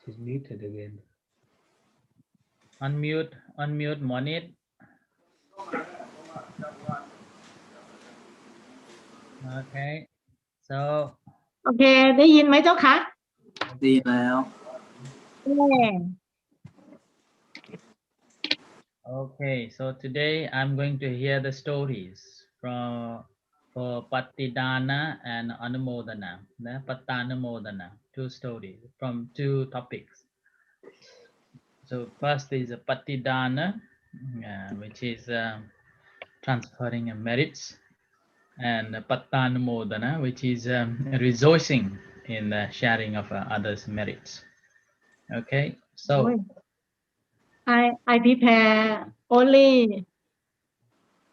She's muted again. Unmute, Monit. Okay. So โอเคได้ยินไหมเจ้าคะ ดีแล้ว Okay, so today I'm going to hear the stories for patidana and anumodana. Patanumodana, 2 stories from 2 topics. So first is a patidana, which is transferring merits, and patanumodana, which is rejoicing in the sharing of others' merits. Okay, so I prepare only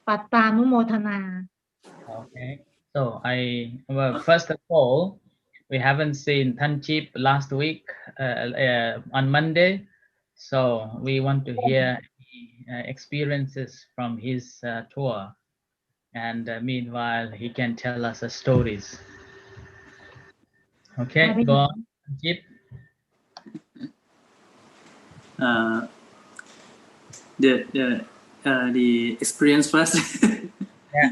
ปัตตานุโมทนา okay, so first of all, we haven't seen Tanchip last week on Monday, so we want to hear experiences from his tour, and meanwhile he can tell us stories. Okay, go on, Tanchip. The experience first. Yeah,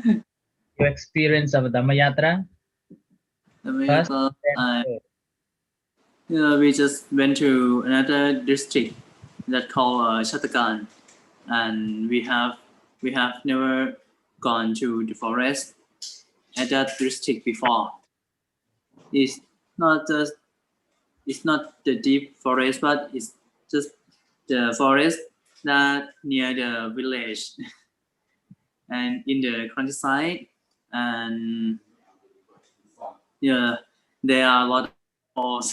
your experience of Dhammayatra. We just went to another district that called Shatakan, and we have never gone to the forest at that district before. It's not the deep forest, but it's just the forest that near the village and in the countryside, and there are a lot of falls.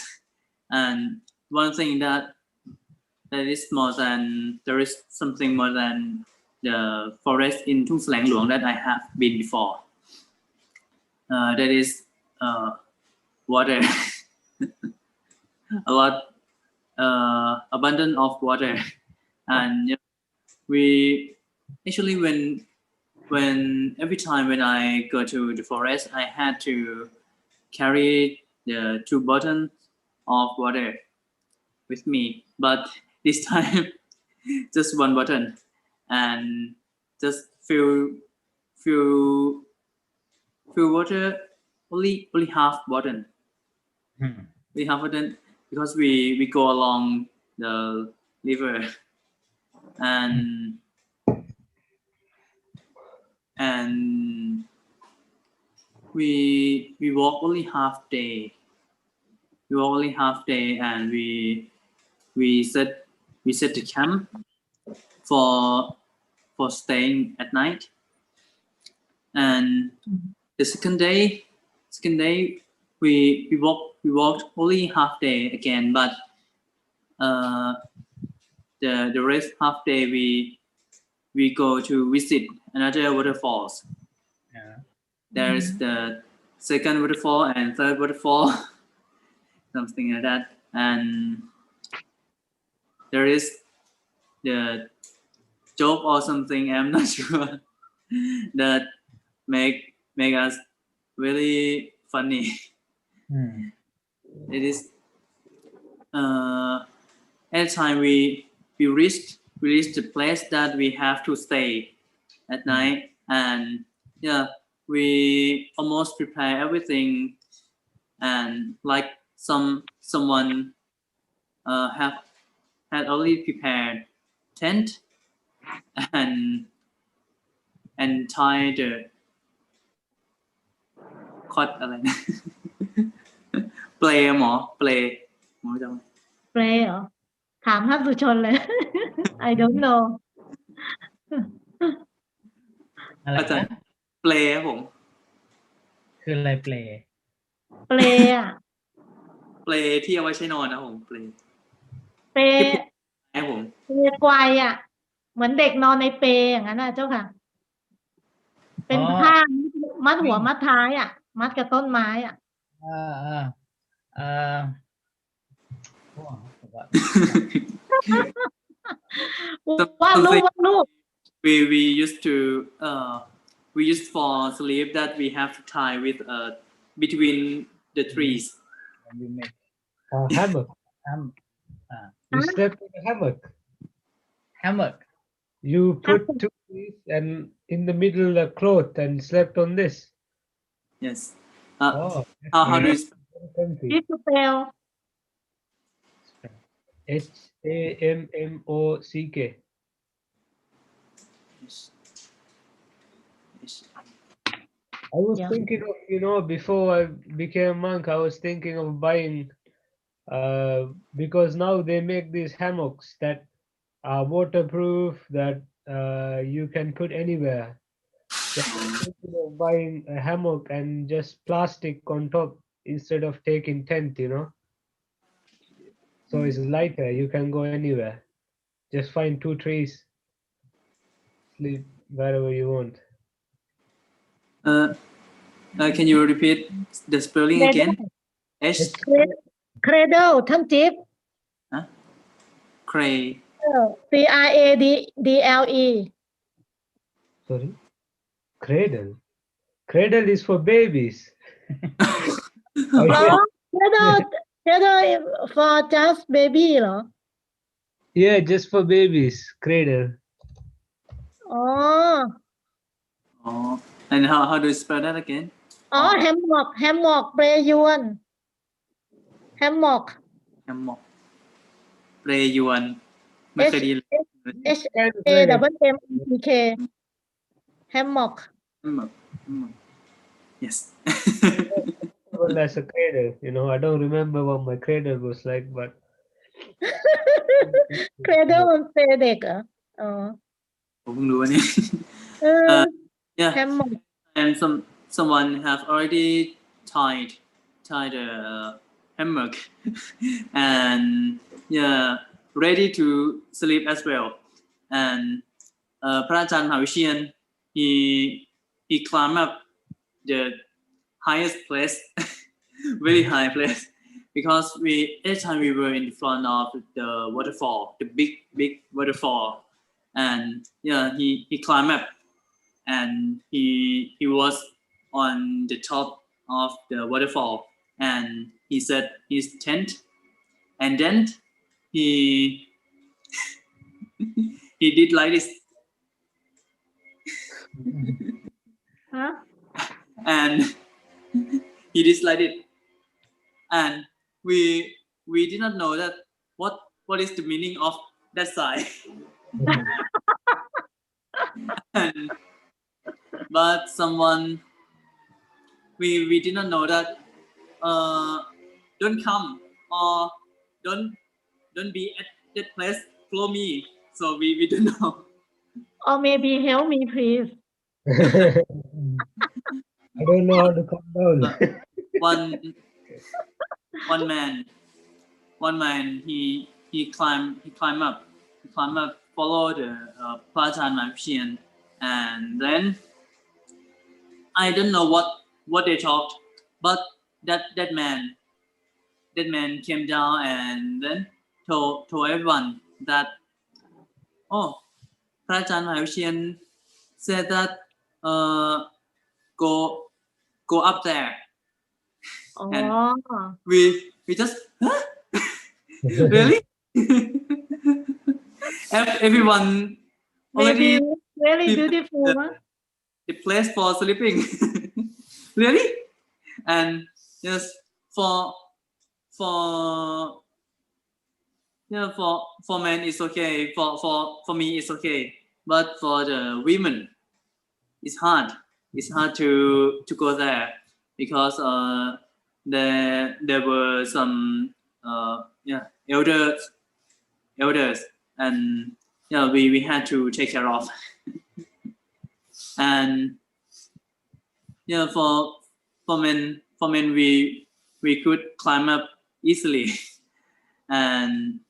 And one thing that is more than, there is something more than the forest in Tung Slang Luang that I have been before. That is water. A lot abundant of water. And we actually, when every time when I go to the forest, I had to carry the 2 bottles of water with me, but this time just 1 bottle, and just fill water, only half bottle. We have bottle because we go along the river, and we walk only half day. And we set the camp for staying at night. And the second day we walked only half day again, but the rest half day we go to visit another waterfalls. There is the second waterfall and third waterfall. Something like that, and there is the joke or something, I'm not sure, that make us very funny. It is at the time we reached the place that we have to stay at night, and we almost prepare everything, and like someone had already prepared tent and tie the cot อะไรนะ play หมอ play หมอจำ play เหรอถามท่านสุชนเลย I don't know อาจารย์ play ครับผม คืออะไร play อ่ะ play ที่เอาไว้ใช้นอนนะผม play ครับผม ไกวอ่ะเหมือนเด็กนอนในเปอย่างนั้นนะเจ้าค่ะเป็นผ้ามัดหัวมัดท้ายอ่ะมัดกับต้นไม้อ่ะว่าลูก we used to we used for sleep that we have to tie with between the trees. You slept in a hammock. Hammock. You put Hammock. 2 trees and in the middle a cloth and slept on this. Yes. Oh, How do you very comfy. This spell HAMMOCK. I was Yeah. thinking of, before I became a monk, I was thinking of buying, because now they make these hammocks that are waterproof, that you can put anywhere. So I was thinking of buying a hammock and just plastic on top instead of taking tent, So it's lighter, you can go anywhere. Just find 2 trees, sleep wherever you want. Can you repeat the spelling again? H Cradle ท่านจิ๊บ Cray. CRADLE Sorry? Cradle. Cradle is for babies. I อ๋อ said, Cradle for just baby เหรอ yeah, just for babies. Cradle. อ๋อ Oh, and how do you spell that again? อ๋อ Hammock เปรยวน Hammock Hammock. Play Yuan. ไม่เคยไดีเลย H A M C K Hammock Hammock. Yes. Well, as a cradle, I don't remember what my cradle was like, but Cradle มันเปรเด็กเหรออ๋อ ผมเพิ่งรู้ว่าเนี่ย Yeah. Hammock And someone have already tied a hammock and ready to sleep as well. And พระอาจารย์มหาวิเชียร he climbed up the highest place, very high place, because every time we were in front of the waterfall, the big waterfall, and he climbed up. And he was on the top of the waterfall, and he set his tent, and then he did like this, huh? and he did like it, and we did not know that what is the meaning of that sign. But someone we did not know that don't come or don't be at that place, follow me. So we don't know. Or maybe help me please I don't know how to come down. one man he climbed up, follow the Prajaan Malaysian, and then I don't know what they talked, but that man came down and then told everyone that Prajaan Malaysian said that go up there. อ๋อ And we just really everyone maybe already very beautiful huh? the place for sleeping. Really? And yes, for men it's okay, for me it's okay, but for the women it's hard to go there, because there were some elders, and we had to take care of. And for men we could climb up easily. And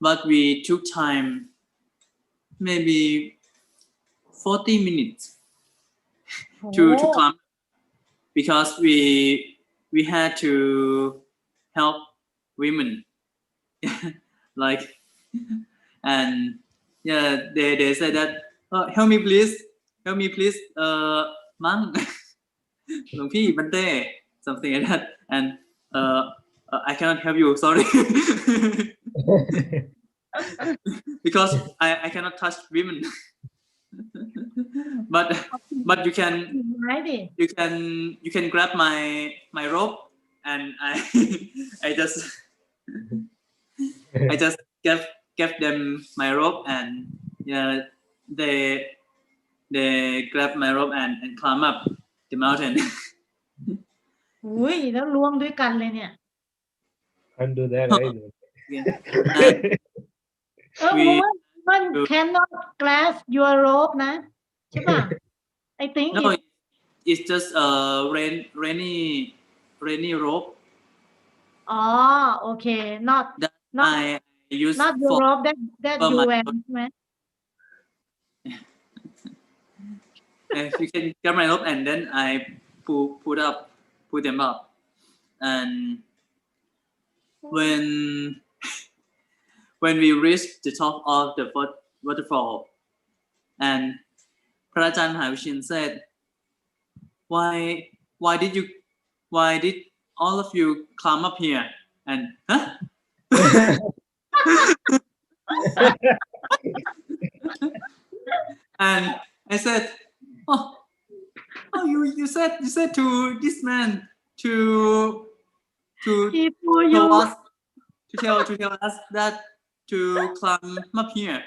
but we took time, maybe 40 minutes to climb, because we had to help women. Like, and they said that help me please monk. หลวงพี่บันเต้ something like that, and I cannot help you, sorry. because I cannot touch women. but you can ไม้ดิ you can grab my rope and I just gave them my rope and yeah they grab my rope and climb up the mountain. อุ้ยแล้วล่วงด้วยกันเลยเนี่ย Can't do that either. woman cannot grasp your rope นะใช่ป่ะ I think No, it's just a rainy rope อ๋อโอเค not that Not- I use not your for rope that for you my- wear ใช่ไหม you can grab my rope and then I put them up and when we reached the top of the waterfall and พระอาจารย์มหาวิเชียร said why did all of you climb up here and and I said oh you said to this man to He pull you tell us that to climb up here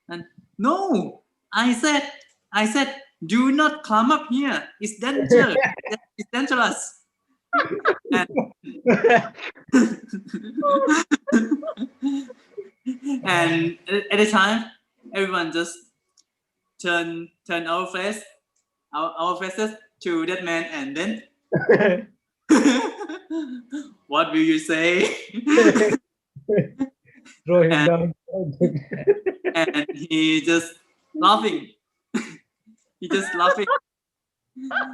and no I said do not climb up here it's dangerous it's dangerous and at the time everyone just turn our faces to that man and then what will you say Throw him And- down. and he just laughing he just laughing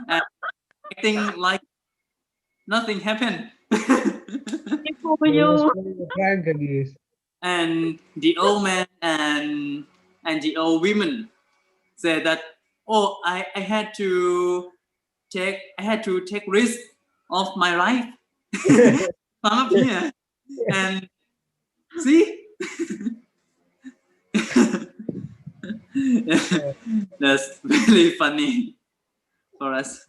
and acting like nothing happened he pull you Prank on you. and the old man and the old women said that oh I had to take risk of my life come up here and see that's really funny for us.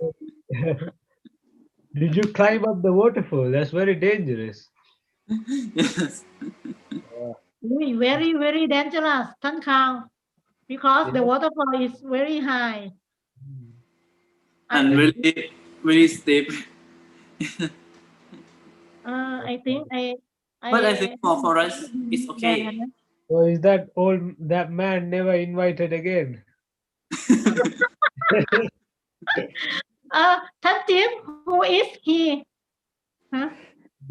Did you climb up the waterfall? That's very dangerous. Yes. very very dangerous ท่านข่าว because the waterfall is very high And really steep. I think But I think for us it's okay. So is that man never invited again? ท่านจิ๊บ who is he ฮะ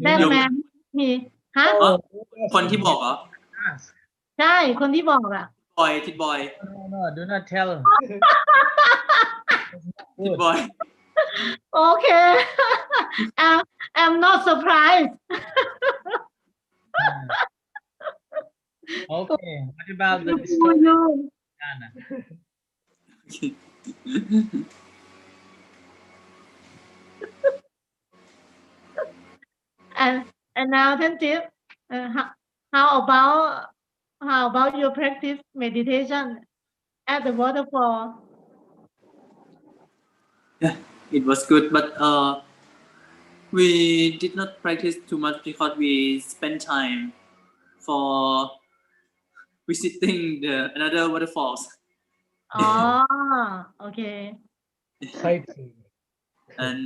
that You- man he ฮะ อ๋อ คนที่บอกเหรอ Ask. ใช่คนที่บอกอ่ะ ทิดบอย No, do not tell.ทิดบอย okay I'm not surprised Okay, what about the who story? you Anna? and now ท่านจิ๊บ how about your practice meditation at the waterfall It was good, but we did not practice too much because we spent time for visiting another waterfalls, อ๋อ okay Sightseeing. and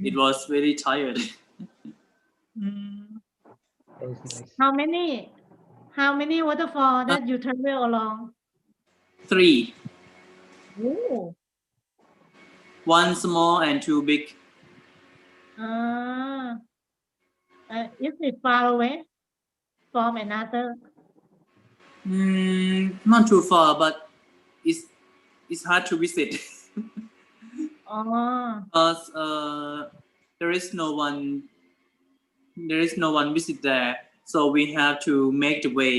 it was very tired. That was nice. how many waterfall that you travel along 3, oh one small and 2 big. Is it far away from another Not too far, but it's hard to visit because there is no one visit there, so we have to make the way.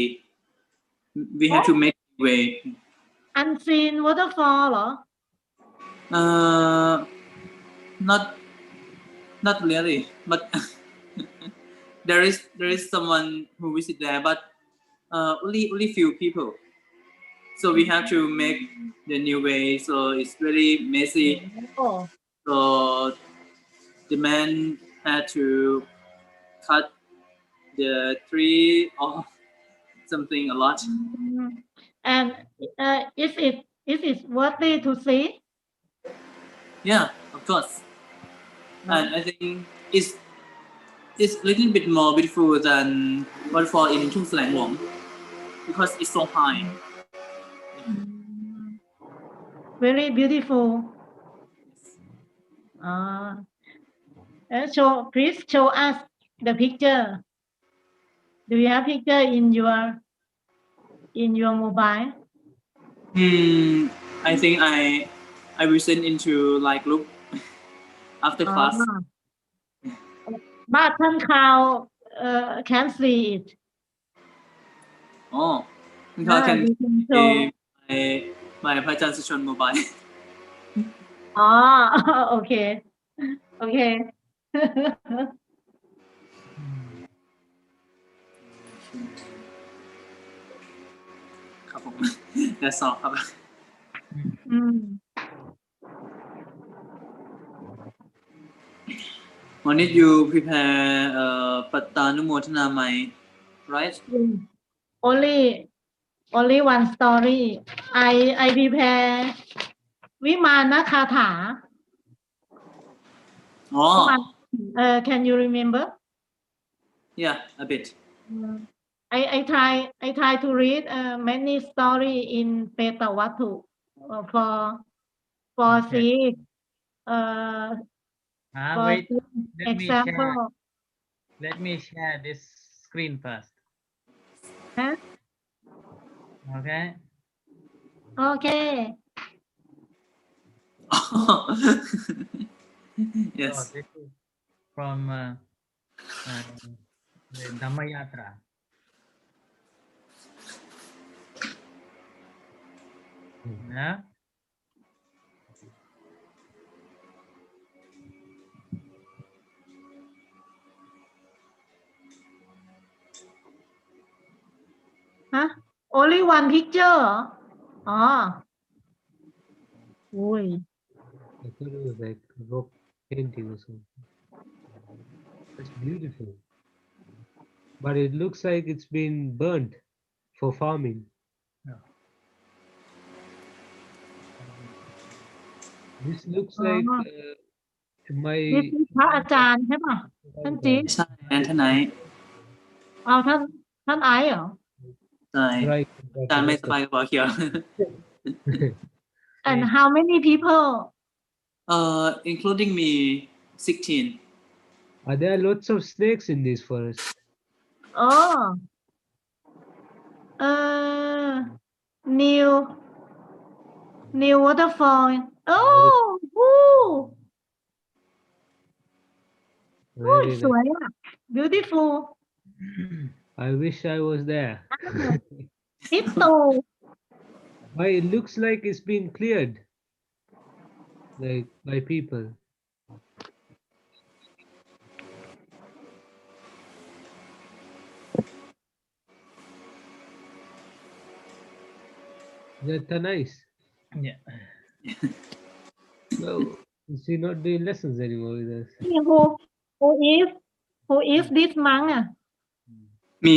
We have to make the way. unseen waterfall เหรอ Not really, but there is someone who visit there, but only few people. So we have to make the new way. So it's very messy. โอ้ So the man had to cut the tree or something a lot. and is it worthy to see Yeah, of course. And I think it's a little bit more beautiful than waterfall in Tung Slang Wong because it's so high. very beautiful please show us the picture do you have picture in your mobile I think I will send into like group after class. but ท่านข่าว can see it Oh, how can you can show my พระอาจารย์สุชน mobile. อ๋อ โอเค โอเค ครับผม That's all ครับ When did you prepare ปัตตานุโมทนาไม right? only one story I prepare วิมานคาถา Oh, can you remember yeah, a bit. I try to read many story in patidana for see for Wait, example let me share this screen first. Huh? Okay. Okay. Yes. So this is from the Dhammayatra. Yeah. Huh? Only one picture? Ui. I thought it was like rock painting or something. It's beautiful. But it looks like it's been burnt for farming. Yeah. This looks like my นี่คือพระอาจารย์ใช่ป่ะท่านจี๊ด ใช่ท่านไหน เอาท่านไอซ์เหรอ ใช่ right อาจารย์ไม่สบายกระเป๋าเขียว and how many people including me 16. There are lots of snakes in this forest. oh new waterfall oh woo Very สวย nice. อ่ะ beautiful I wish I was there. Ito But it looks like it's been cleared, like by people. That's nice. Yeah. So, is he not doing lessons anymore with us? who is this monk อ่ะ มี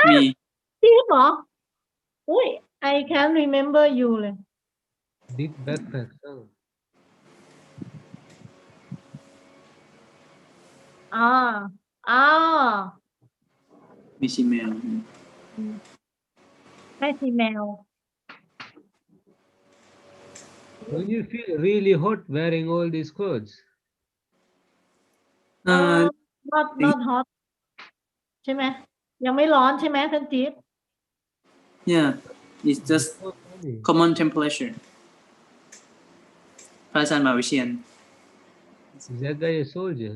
มี จริงเหรออุ้ย I can't remember you เลย Big backpack. Oh. อ๋อ มีชิเมล แม่ชีแมว Don't you feel really hot wearing all these clothes? not hot ใช่ไหมยังไม่ร้อนใช่ไหมท่านจี๊ด yeah it's just So funny. common temperature พระอาจารย์มาวิเชียน Is that guy a soldier?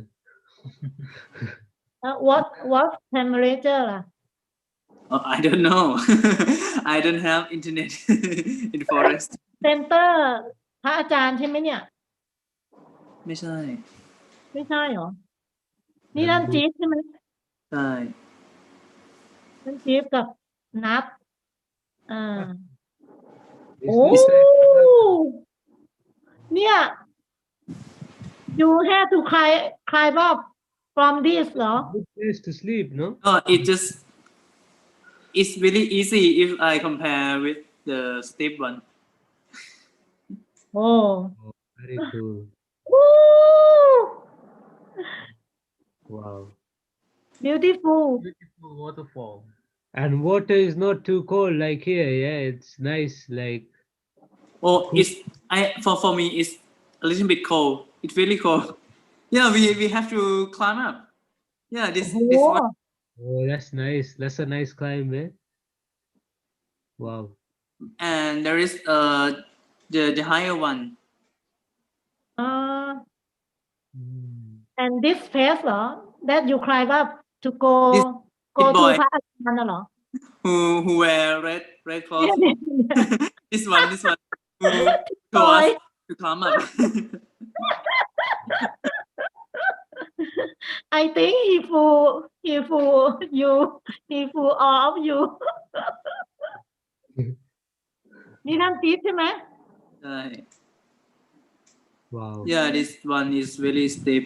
what temperature ล่ะ Oh, I don't know. I don't have internet in forest. center พระอาจารย์ใช่ไหมเนี่ย ไม่ใช่ ไม่ใช่เหรอ นี่ท่านจี๊ดใช่ไหม ใช่ ท่านจิ๊บกับนับIt's โอ้ looks like Sri Lanka. เนี่ย you have to climb up from this เหรอ Good place to sleep, no? No, it's really easy if I compare with the steep one. โอ้ Oh, very cool. วู้ Wow. beautiful Beautiful waterfall. And water is not too cold like here. Yeah, it's nice. Like Oh, for me it's a little bit cold. It's really cold. Yeah, we have to climb up. Yeah, โอ้โห this one. oh, that's nice. That's a nice climb, eh? Wow. And there is the higher one. and this place เหรอ that you climb up to go This to boy พระอาจารย์น่ะเหรอ who wear red clothes. เนี่ย This one who told boy us to climb up. I think he fool you he fool all of you นี่ท่านจิ๊บใช่ไหม Wow. Yeah, this one is very steep.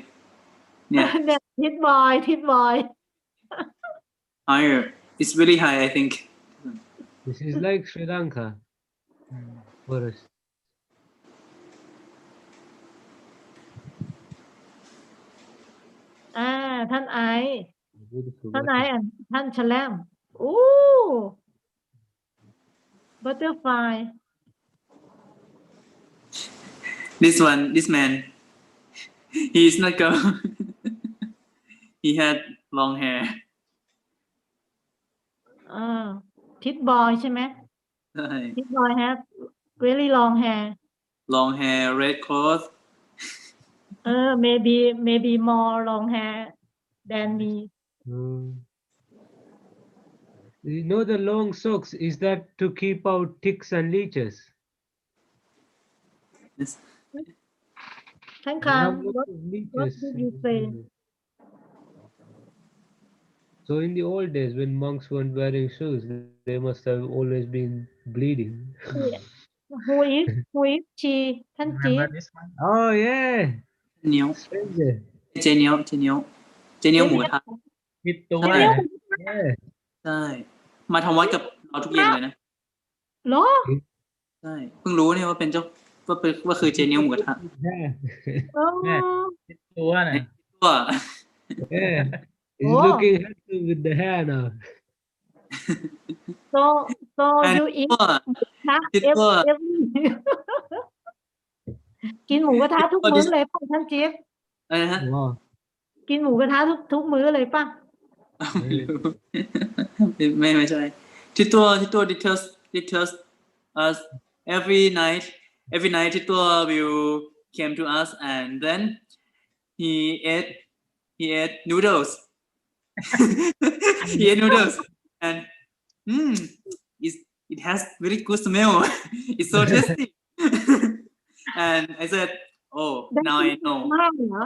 Yeah, เนี่ยทิดบอย higher. It's very high, I think. This is like Sri Lanka forest. ท่านไอ Beautiful ท่านไอ water. ท่านแฉลมโอ้ butterfly This man, he is not girl. He had long hair. ทิดบอยใช่ไหมทิดบอย have very long hair Long hair, red clothes. maybe more long hair than me You know the long socks, is that to keep out ticks and leeches? Yes. ท่าน They คาง have lots of leeches. did you say? So in the old days when monks weren't wearing shoes, they must have always been bleeding. who is she ท่านจิ๊ Remember บ this one? Oh yeah, Nhiêu. stranger. Chế nhiêuหมูกระทะ ผิดตัว Yeah. ใช่ มาทำวัดกับเราทุกเย็นเลยนะ เหรอ ใช่ เพิ่งรู้เนี่ยว่าเป็นว่าคือเจนิวหมูกระทะ Yeah. ผิดตัวน่ะ ตัว Yeah. He's Oh. looking handsome with the hair now. so แอน you eat ตัว นะ คิดว่า กินหมูกระทะทุกมื้อเลยป่ะท่านจิ๊บ อะไรนะฮะ Wow. กินหมูกระทะทุกมื้อเลยป่ะ ไม่รู้ไม่ใช่ที่ตัว details us every night ที่ตัว will came to us and then he ate noodles he ate noodles and it has very good smell it's so tasty and I said oh now I know มากเหรอ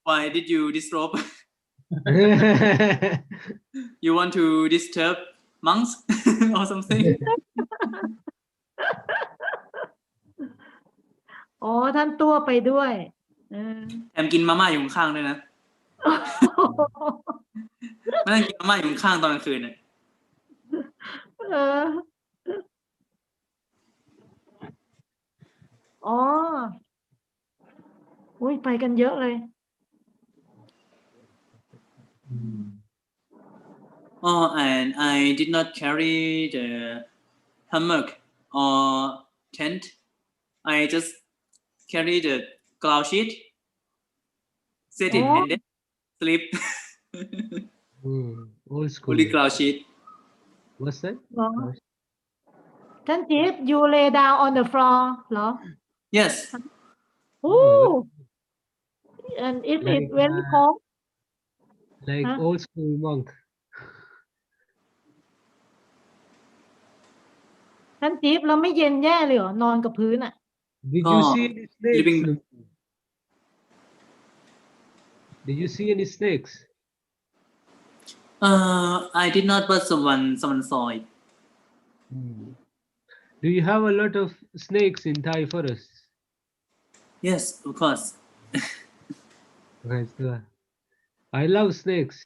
why did you disrobe you want to disturb monks or something อ๋อท่านตัวไปด้วย แถมกินมาม่าอยู่ข้างๆด้วยนะมานั่งกินมาม่าอยู่ข้างๆตอนกลางคืนเนี่ย อ๋ออุ้ยไปกันเยอะเลย Oh, and I did not carry the hammock or tent. I just carry the cloud sheet, set it and then sleep. Old school. Only cloud sheet. What's that? เหรอท่านจิ๊บ you lay down on the floor เหรอ Yes. Ooh. and it is Like, very cold Like Huh? old school monk. ท่านจิ๊บเราไม่เย็นแย่เลยเหรอนอนกับพื้นอ่ะ Did you Oh, see any snakes? living- Did you see any snakes? I did not, but someone saw it. Do you have a lot of snakes in Thai forests? Yes, of course. Right, so I love snakes.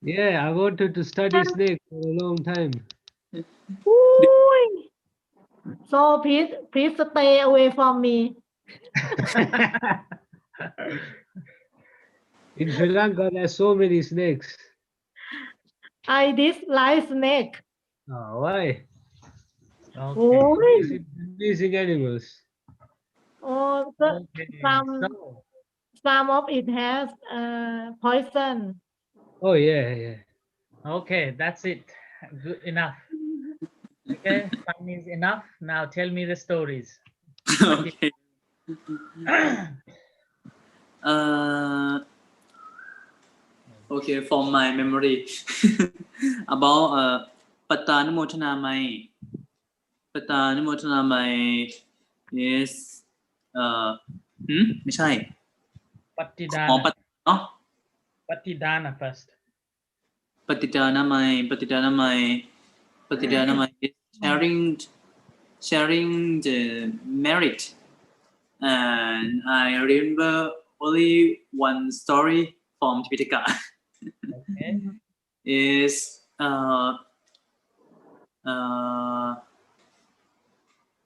Yeah, I wanted to study snakes for a long time. Ooh. So please stay away from me. In Sri Lanka, there's so many snakes. I dislike snake. Oh, why? Okay. Amazing animals. Oh, Okay. So, some of it has poison. Oh, yeah. okay, that's it. Good enough. Okay, fun is enough. Now tell me the stories. Okay. Okay, from my memory about patidana. Patidana is ไม่ใช่ อ๋อ Patidana. เนาะ Patidana first. patidana is sharing the merit, and I remember only one story from Tipitaka. Okay. Is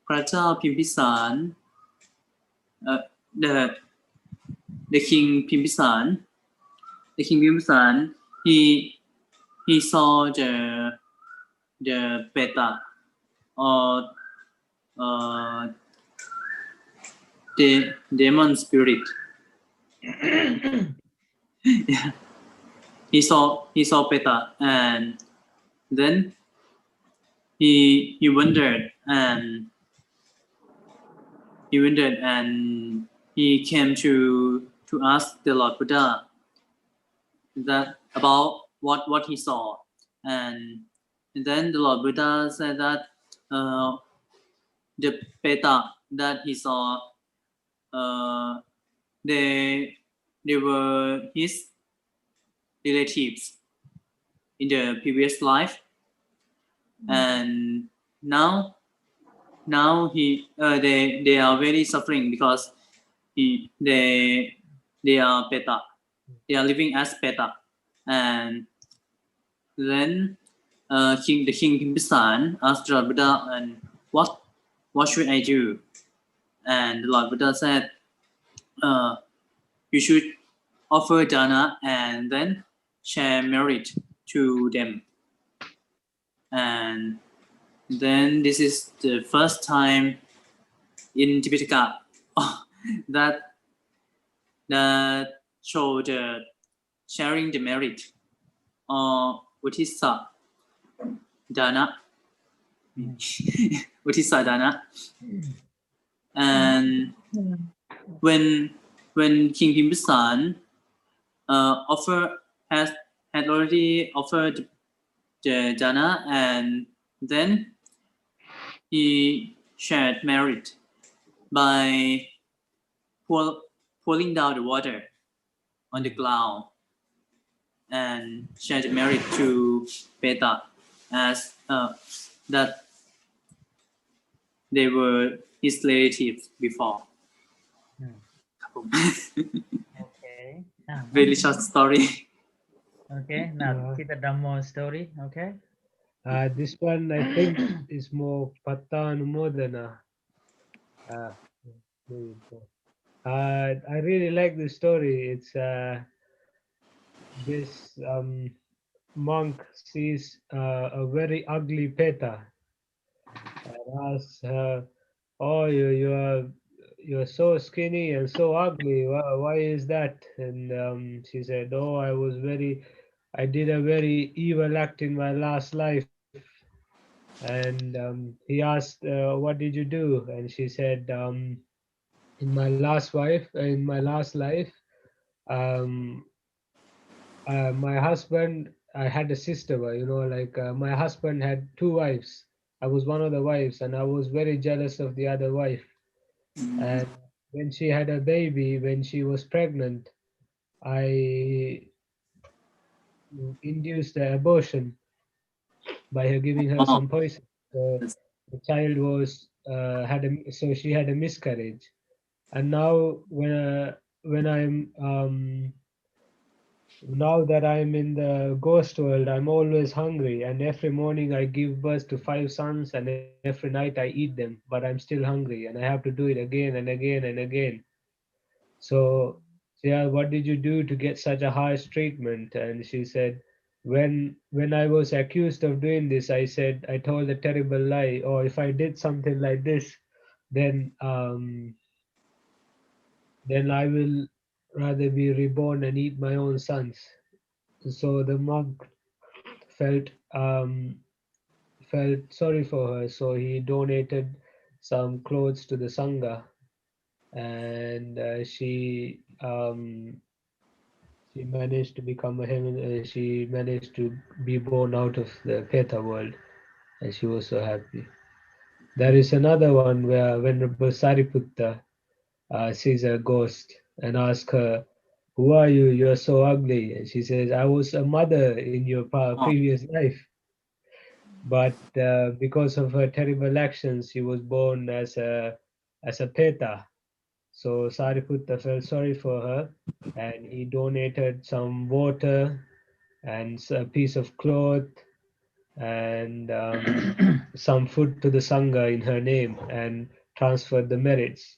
พระเจ้าพิมพิสาร the king พิมพิสาร he saw the beta or the demon spirit. Yeah. He saw beta, and then he wondered and he came to ask the Lord Buddha that about what he saw, and then the Lord Buddha said that the beta that he saw, they were his relatives in the previous life, and now they are very suffering because they are beta. They are living as beta, and then the king Bimbisan asked Lord Buddha, and what should I do? And the Lord Buddha said, you should offer dana and then share merit to them. And then this is the first time in Tipitaka that show the sharing the merit or Utisa dana. Utisa dana. And when King Bimbisan had already offered the dana, and then he shared merit by pouring down the water on the ground and shared merit to beta as that they were his relatives before. Okay. Very short story. Okay. Now kita Dhammo story. Okay. This one I think is more Patanumodana. I really like this story. It's this monk sees a very ugly peta and asks her, "Oh, you're so skinny and so ugly. Why is that?" And she said, "Oh, I did a very evil act in my last life." And he asked, "What did you do?" And she said, in my last life, um, my husband, I had a sister, my husband had two wives. I was one of the wives, and I was very jealous of the other wife. And when she had a baby, when she was pregnant, I induce the abortion by her giving her Wow. some poison. So the child was so she had a miscarriage, and now when I'm now that I'm in the ghost world, I'm always hungry, and every morning I give birth to 5 sons, and every night I eat them, but I'm still hungry, and I have to do it again and again and again. So, yeah, what did you do to get such a harsh treatment? And she said, when I was accused of doing this, I told a terrible lie, or if I did something like this, then then I will rather be reborn and eat my own sons. So the monk felt felt sorry for her, so he donated some clothes to the sangha, and she managed to become a heaven. She managed to be born out of the Peta world, and she was so happy. There is another one where Venerable Sariputta sees a ghost and asks her, "Who are you? You're so ugly." And she says, "I was a mother in your previous life, but because of her terrible actions, she was born as a Peta." So Sariputta felt sorry for her, and he donated some water and a piece of cloth and some food to the sangha in her name and transferred the merits.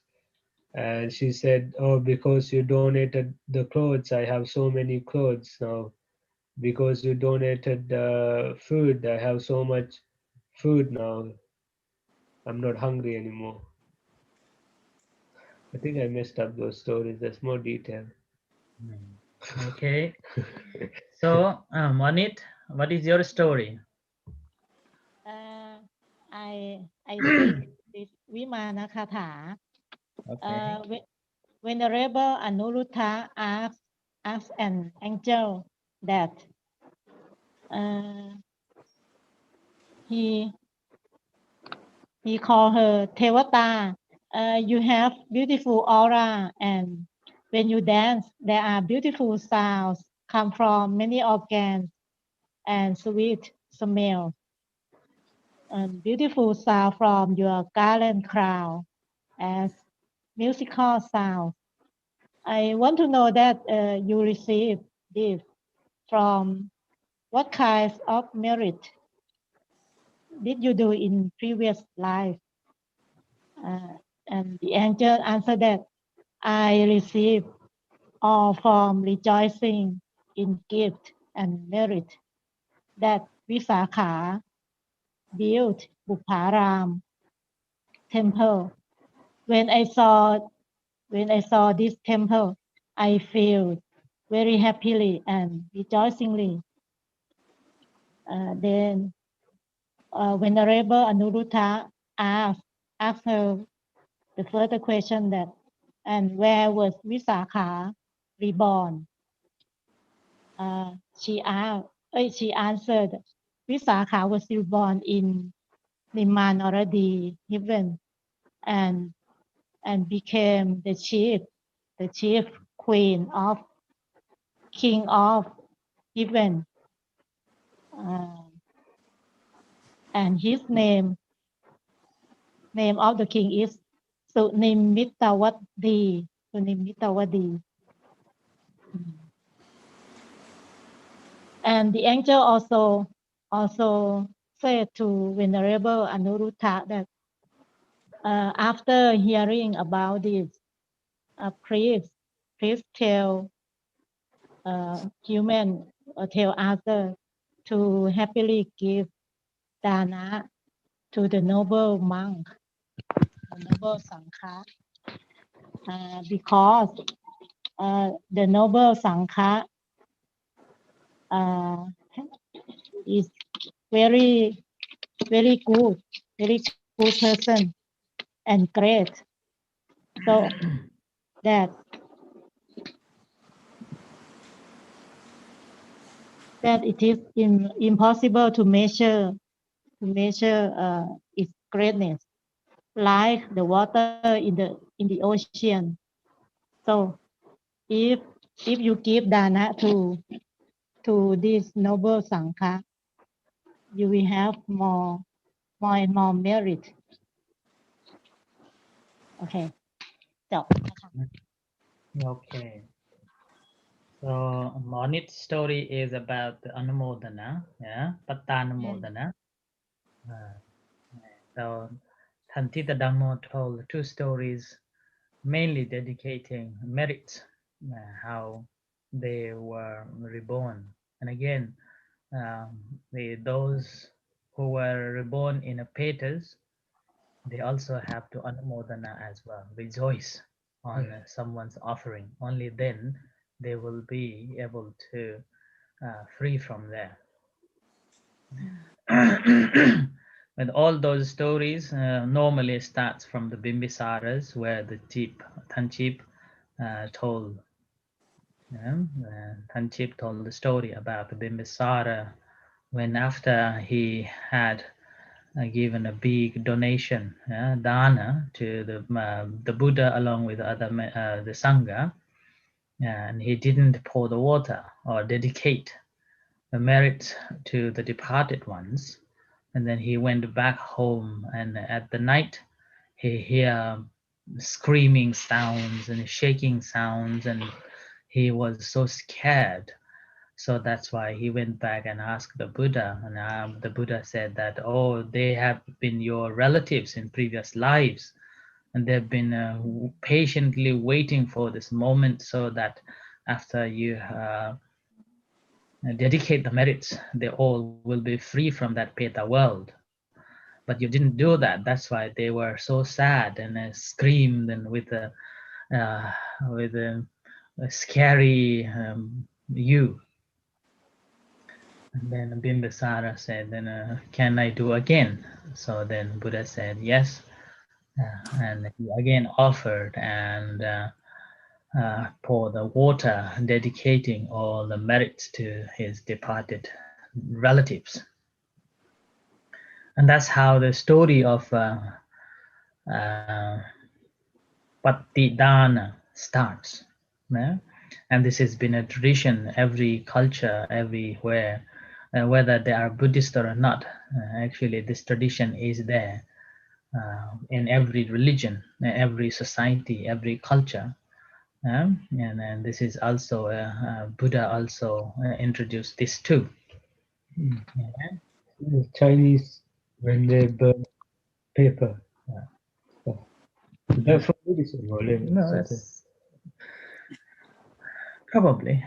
And she said, "Oh, because you donated the clothes, I have so many clothes now. Because you donated food, I have so much food now. I'm not hungry anymore." I think I messed up those stories. There's more detail. Okay. So, Monit, what is your story? I speak this Vimana Katha. Okay. Venerable Anuruddha asked an angel that he called her Tevata. You have beautiful aura, and when you dance, there are beautiful sounds come from many organs and sweet smell. And beautiful sound from your garland crown as musical sound. I want to know that you receive this from what kinds of merit did you do in previous life? And the angel answered that I receive all from rejoicing in gift and merit that Visakha built Bupharam temple. When I saw this temple, I feel very happily and rejoicingly. Then Venerable Anuruddha asked her the further question that, and where was Visakha reborn? She answered, Visakha was reborn in Nimanoradi heaven and became the chief queen of king of heaven. And his name of the king is Sunimitawadi. And the angel also said to Venerable Anuruddha that after hearing about this, please tell tell others to happily give dana to the noble monk, the noble Sangha, because the noble Sangha is very good person and great. So that it is impossible to measure its greatness, like the water in the ocean. So if you give dana to to this noble Sangha, you will have more and more merit. Okay. จบนะคะ Okay. So Monit's story is about the Anumodana, yeah, Patanamodana. So Tantita Dhammo told two stories, mainly dedicating merit, how they were reborn. And again, those who were reborn in a Petas, they also have to Anumodana as well, rejoice on someone's offering. Only then they will be able to free from there. But all those stories normally starts from the Bimbisaras, where the Tanchip told. Tanchip told the story about the Bimbisara when after he had given a big donation, dana, to the Buddha along with the Sangha, and he didn't pour the water or dedicate the merit to the departed ones. And then he went back home, and at the night he hear screaming sounds and shaking sounds, and he was so scared. So that's why he went back and asked the Buddha, and the Buddha said that, oh, they have been your relatives in previous lives, and they've been patiently waiting for this moment, so that after you dedicate the merits, they all will be free from that Peta world. But you didn't do that. That's why they were so sad and screamed and with a scary you. And then Bimbisara said, then can I do again? So then Buddha said yes, and he again offered and pour the water, dedicating all the merits to his departed relatives. And that's how the story of patidana starts. And this has been a tradition, every culture, everywhere, whether they are Buddhist or not. Actually, this tradition is there in every religion, every society, every culture. And this is also Buddha also introduced this too. The Chinese, when they burn paper. They're from Buddhism, or No, that's probably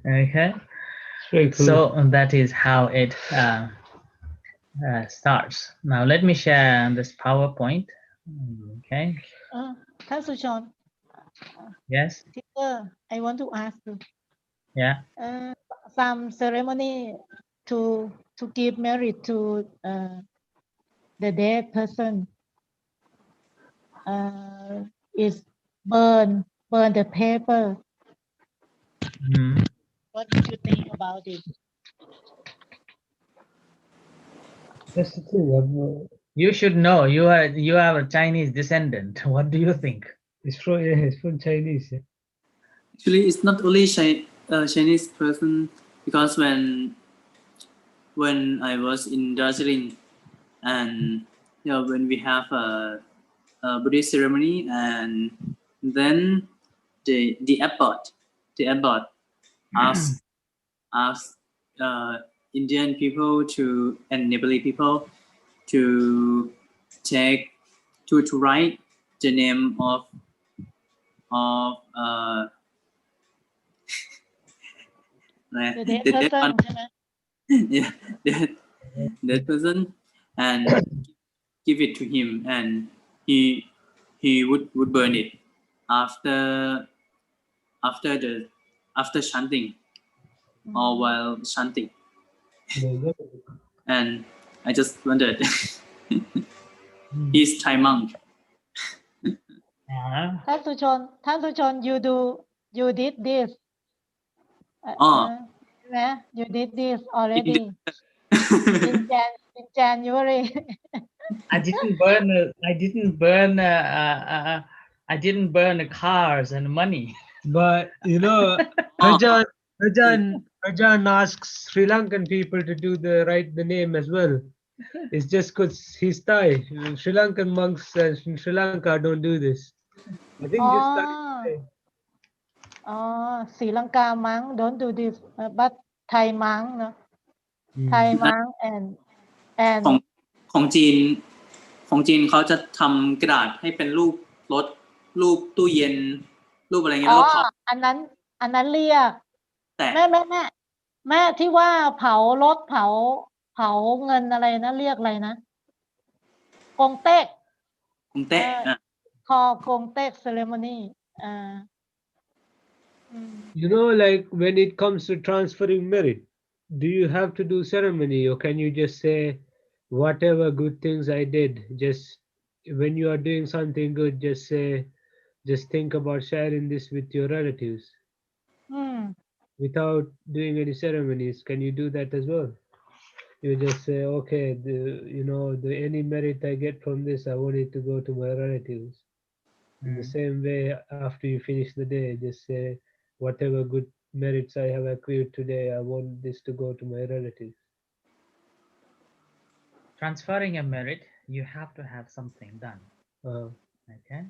okay. Very cool. So that is how it starts. Now let me share this PowerPoint. Okay. ท่านสุชน Yes. Teacher, I want to ask you. Yeah. Some ceremony to give merit to the dead person is burn the paper. What do you think about it? That's the thing. You should know. You are a Chinese descendant. What do you think? It's from Chinese. Yeah. Actually, it's not only Chinese person, because when I was in Darjeeling, and when we have a Buddhist ceremony, and then the abbot asked Indian people and Nepali people to write the name of The dead person, yeah, that person, and give it to him, and he would burn it after chanting or while chanting. And I just wondered, he's Thai monk. ท่านสุชน you did this. You did this already in January. I didn't burn I didn't burn the cars and money. But you know, Rajan asks Sri Lankan people to do the name as well. It's just because he's Thai. Sri Lankan monks in Sri Lanka don't do this. I think just started today. Sri Lanka monk don't do this, but Thai monk, no? Thai monk and ของของจีนของจีนเขาจะทำกระดาษให้เป็นรูปรถรูปตู้เย็นรูปอะไรเงี้ยแล้วก็เผา อันนั้นเรียก แต่ แม่ที่ว่าเผารถเผาเงินอะไรนะเรียกอะไรนะกงเต็ก คงเตะ คอกงเต็ก ceremony You know, like when it comes to transferring merit, do you have to do ceremony or can you just say whatever good things I did? Just when you are doing something good, just think about sharing this with your relatives without doing any ceremonies. Can you do that as well? You just say, okay, any merit I get from this, I want it to go to my relatives. In the same way, after you finish the day, just say, whatever good merits I have accrued today, I want this to go to my relatives. Transferring a merit, you have to have something done. Okay,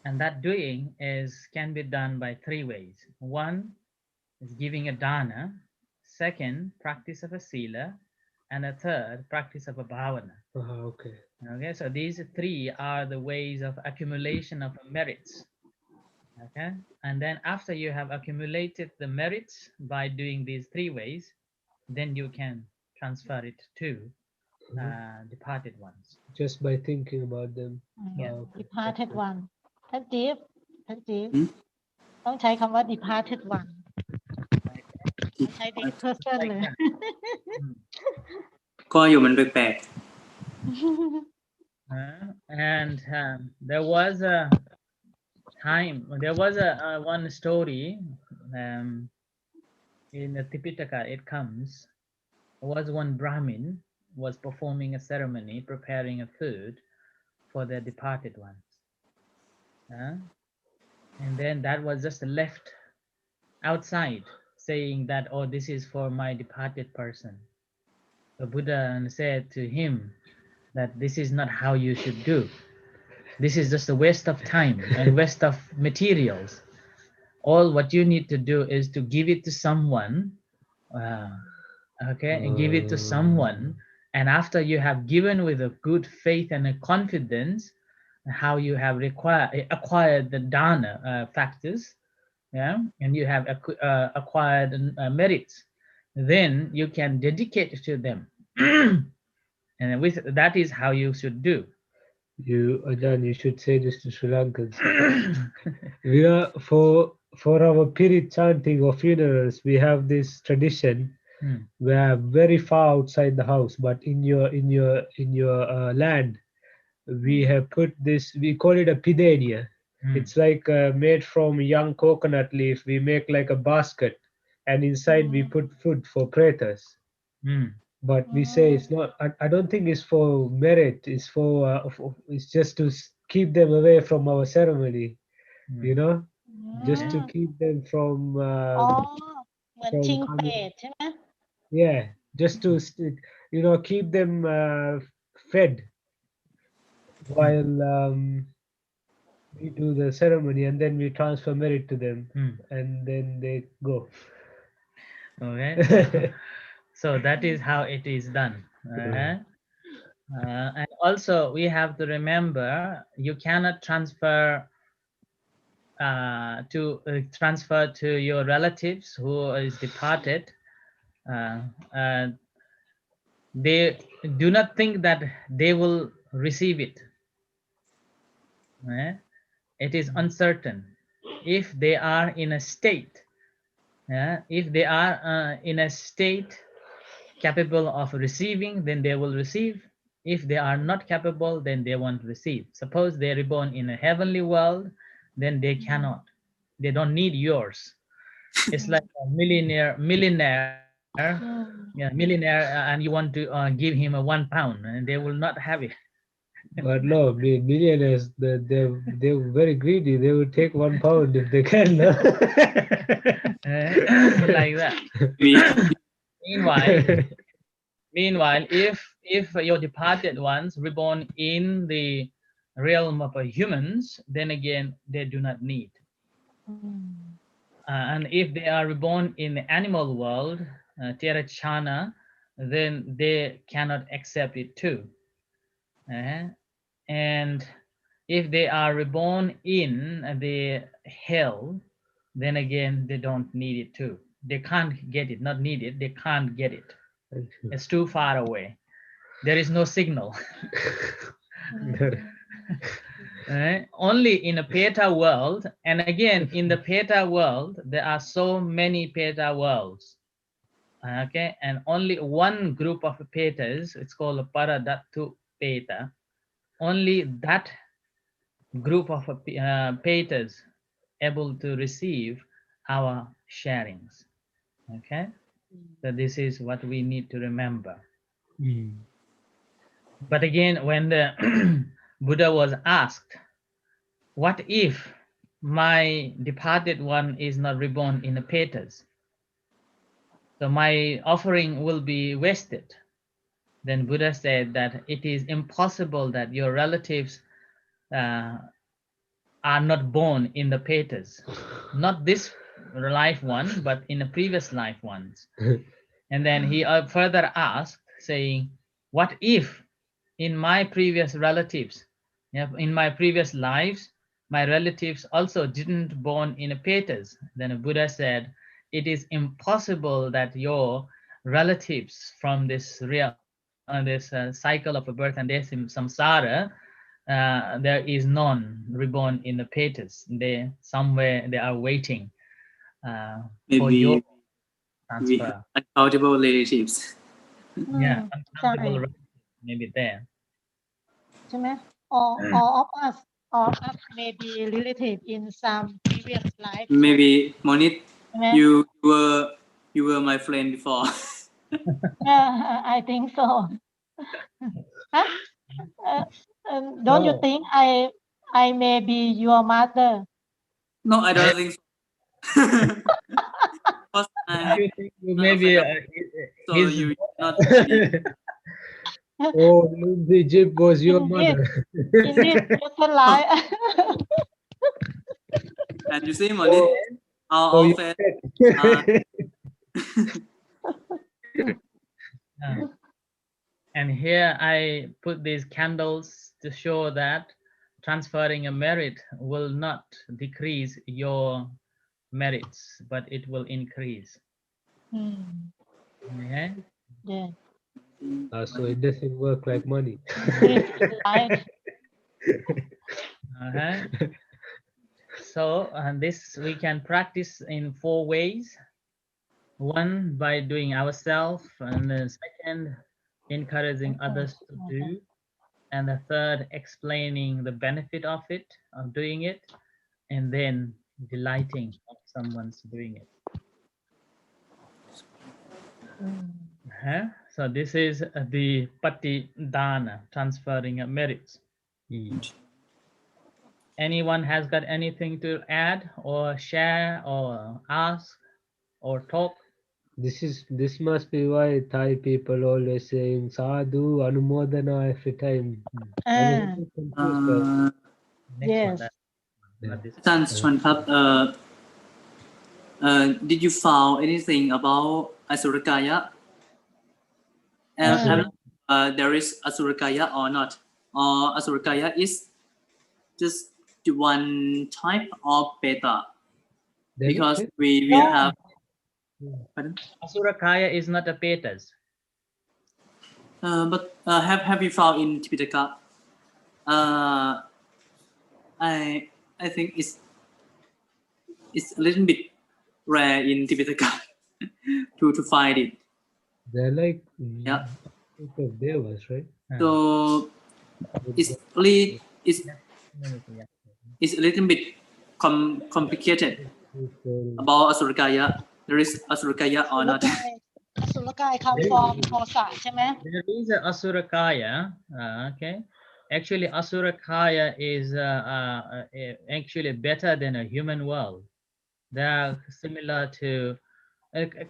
and that doing can be done by 3 ways. One is giving a dana, second, practice of a sila, and a third, practice of a bhavana. Okay. Okay, so these 3 are the ways of accumulation of merits. Okay, and then after you have accumulated the merits by doing these 3 ways, then you can transfer it to departed ones. Just by thinking about them. departed one ท่านจิ๊บต้องใช้คำว่า departed one ใช้ big person เลย ก็อยู่มันแปลก and there was a one story in the Tipitaka. It comes, was one Brahmin was performing a ceremony, preparing a food for the departed ones, and then that was just left outside, saying that, oh, this is for my departed person. The Buddha said to him that this is not how you should do. This is just a waste of time and waste of materials. All what you need to do is to give it to someone, and give it to someone, and after you have given with a good faith and a confidence how you have acquired the dana factors, and you have acquired merits, then you can dedicate it to them. And that is how you should do. Ajahn, you should say this to Sri Lankans. We are for our Pirit chanting or funerals, we have this tradition where very far outside the house, but in your land, we have put this. We call it a pidana. It's like made from young coconut leaf. We make like a basket, and inside we put food for pretas. But we say it's not. I don't think it's for merit. It's it's just to keep them away from our ceremony. You know, just to keep them from. เหมือนชิงเปรตใช่ไหม Yeah, just to keep them fed while we do the ceremony, and then we transfer merit to them, and then they go. Okay. So that is how it is done. And also we have to remember, you cannot transfer to your relatives who is departed. They do not think that they will receive it. It is uncertain. If they are in a state, capable of receiving, then they will receive. If they are not capable, then they won't receive. Suppose they are reborn in a heavenly world, then they cannot. They don't need yours. It's like a millionaire, and you want to give him a £1, and they will not have it. But no, millionaires, they're very greedy. They would take 1 pound if they can. No? Like that. Meanwhile, if your departed ones reborn in the realm of humans, then again they do not need. And if they are reborn in the animal world, Tirachana, then they cannot accept it too. And if they are reborn in the hell, then again they don't need it too. They can't get it, not need it, they can't get it. It's too far away. There is no signal. Only in a Peta world, and again in the Peta world, there are so many Peta worlds. Okay, and only one group of Petas, it's called a Paradattu Peta. Only that group of Petas able to receive our sharings. Okay, so this is what we need to remember. But again, when the Buddha was asked, what if my departed one is not reborn in the Petas? So my offering will be wasted. Then Buddha said that it is impossible that your relatives are not born in the Petas. Not this life one, but in the previous life ones. And then he further asked, saying, what if in my previous relatives, in my previous lives, my relatives also didn't born in a Petas? Then Buddha said, it is impossible that your relatives from this real cycle of a birth and death in samsara, there is none reborn in the Petas. They somewhere they are waiting for your transfer. Uncountable relatives. Yeah, uncountable relatives maybe there. All of us may be relative in some previous life. Maybe Monit, you were my friend before. I think so. Don't you think I may be your mother? No, I don't think so. Because You think maybe so you not. Oh, Lindsay Jib was your mother. In this present life. And you see, Monit, our often. And here I put these candles to show that transferring a merit will not decrease your merits, but it will increase. Okay? Yeah. So it doesn't work like money. So this we can practice in 4 ways. One, by doing ourselves, and the second, encouraging others to do, and the third, explaining the benefit of it, of doing it, and then delighting of someone's doing it. So this is the patidana, transferring of merits. Anyone has got anything to add or share or ask or talk? This must be why Thai people always saying sadhu anumodana every time. Yes. Did you found anything about Asurakaya? There is Asurakaya or not? Or Asurakaya is just one type of beta? Because we have. Pardon? Asurakaya is not a Petas. But have you found in Tipitaka? I think it's a little bit rare in Tipitaka to find it. They're like of devas, right? So it's a little bit complicated about Asurakaya. There is Asurakaya or not? Asurakaya come from Kosa, There is a Asurakaya, okay, Actually, Asurakaya is actually better than a human world. They are similar to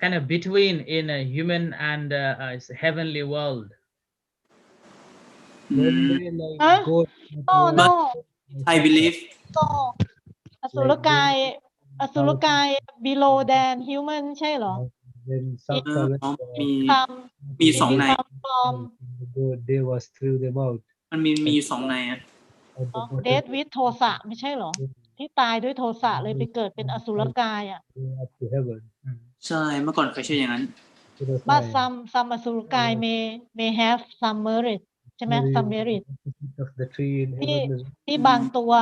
kind of between in a human and heavenly world. When Mm, they like Huh? go Oh but no. I believe So อสุรกาย อสุรกาย below than human ใช่เหรอ when เอ South อ America มี come มีสอง it ใน come from they was threw them out มันมีสองในอ่ะ at the bottom death with โทสะไม่ใช่เหรอ ที่ตายด้วยโทสะเลยไปเกิดเป็นอสุรกายอ่ะ up to heaven. ใช่เมื่อก่อนเคยเชื่ออย่างนั้น It was but like some อสุรกาย may have some merit ใช่ไหม maybe some merit of the tree in ที่ heaven as ที่บางตัว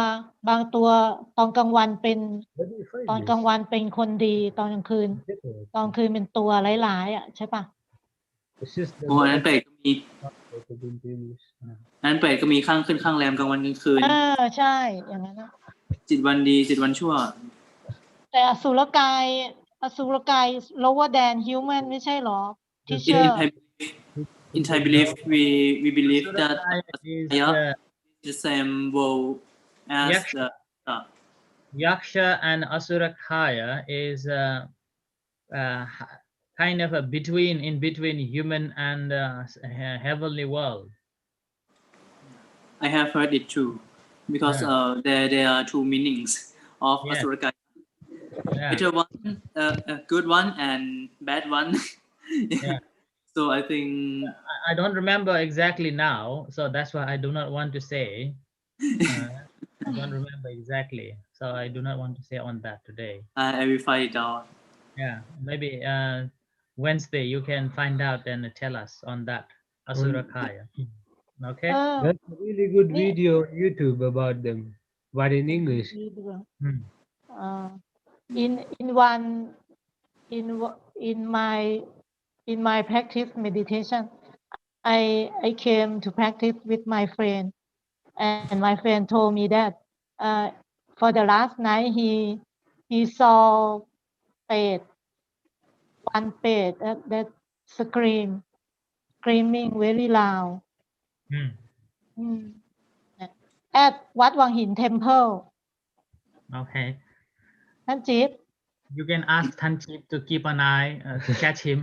ตอนกลางวันเป็น Where do you find ตอน this? กลางวันเป็นคนดีตอนกลางคืน Paper. ตอนกลางคืนเป็นตัวร้ายๆอ่ะใช่ปะ It's just the โอ้อันนั้นเปรตก็มี opposite in English. อันนั้นเปรตก็มีข้างขึ้นข้างแรมกลางวันกลางคืน ใช่อย่างนั้นนะ จิตวันดีจิตวันชั่ว แต่อสุรกาย lower than human ไม่ใใช่เหรอ teacher in Thai belief we believe that Asurakaya is Asaya the same world as Yaksha. the Yaksha and Asurakaya is kind of a in between human and heavenly world. I have heard it too because there are two meanings of Yeah. Asuraka Yeah. better one a good one and bad one. Yeah. So I think I don't remember exactly now, so that's why I do not want to say. I don't remember exactly, so I do not want to say on that today. I will find it out. Yeah, maybe Wednesday you can find out and tell us on that Asurakaya. Okay. เออ That's a really good Yeah. video on YouTube about them, but in English. Hmm. In one in my practice meditation I came to practice with my friend and my friend told me that for the last night he saw เป็ด one เป็ด that screaming very loud Hmm. at วัดวังหิน temple Okay. ท่านจิ๊บ You can ask Tanchip to keep an eye, catch him.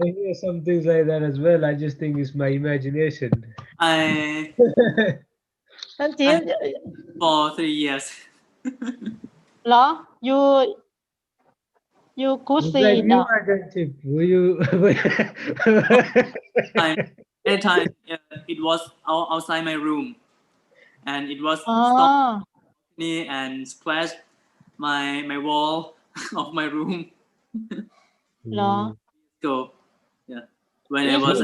I hear some things like that as well. I just think it's my imagination. I ท่านจิ๊บ for 3 years. เหรอ you could It's see like it you เหรอ are the tip. Were you? Anytime it was outside my room, and it was อ๋อ stopped me and scratched my wall of my room. เหรอ So yeah, when I Is was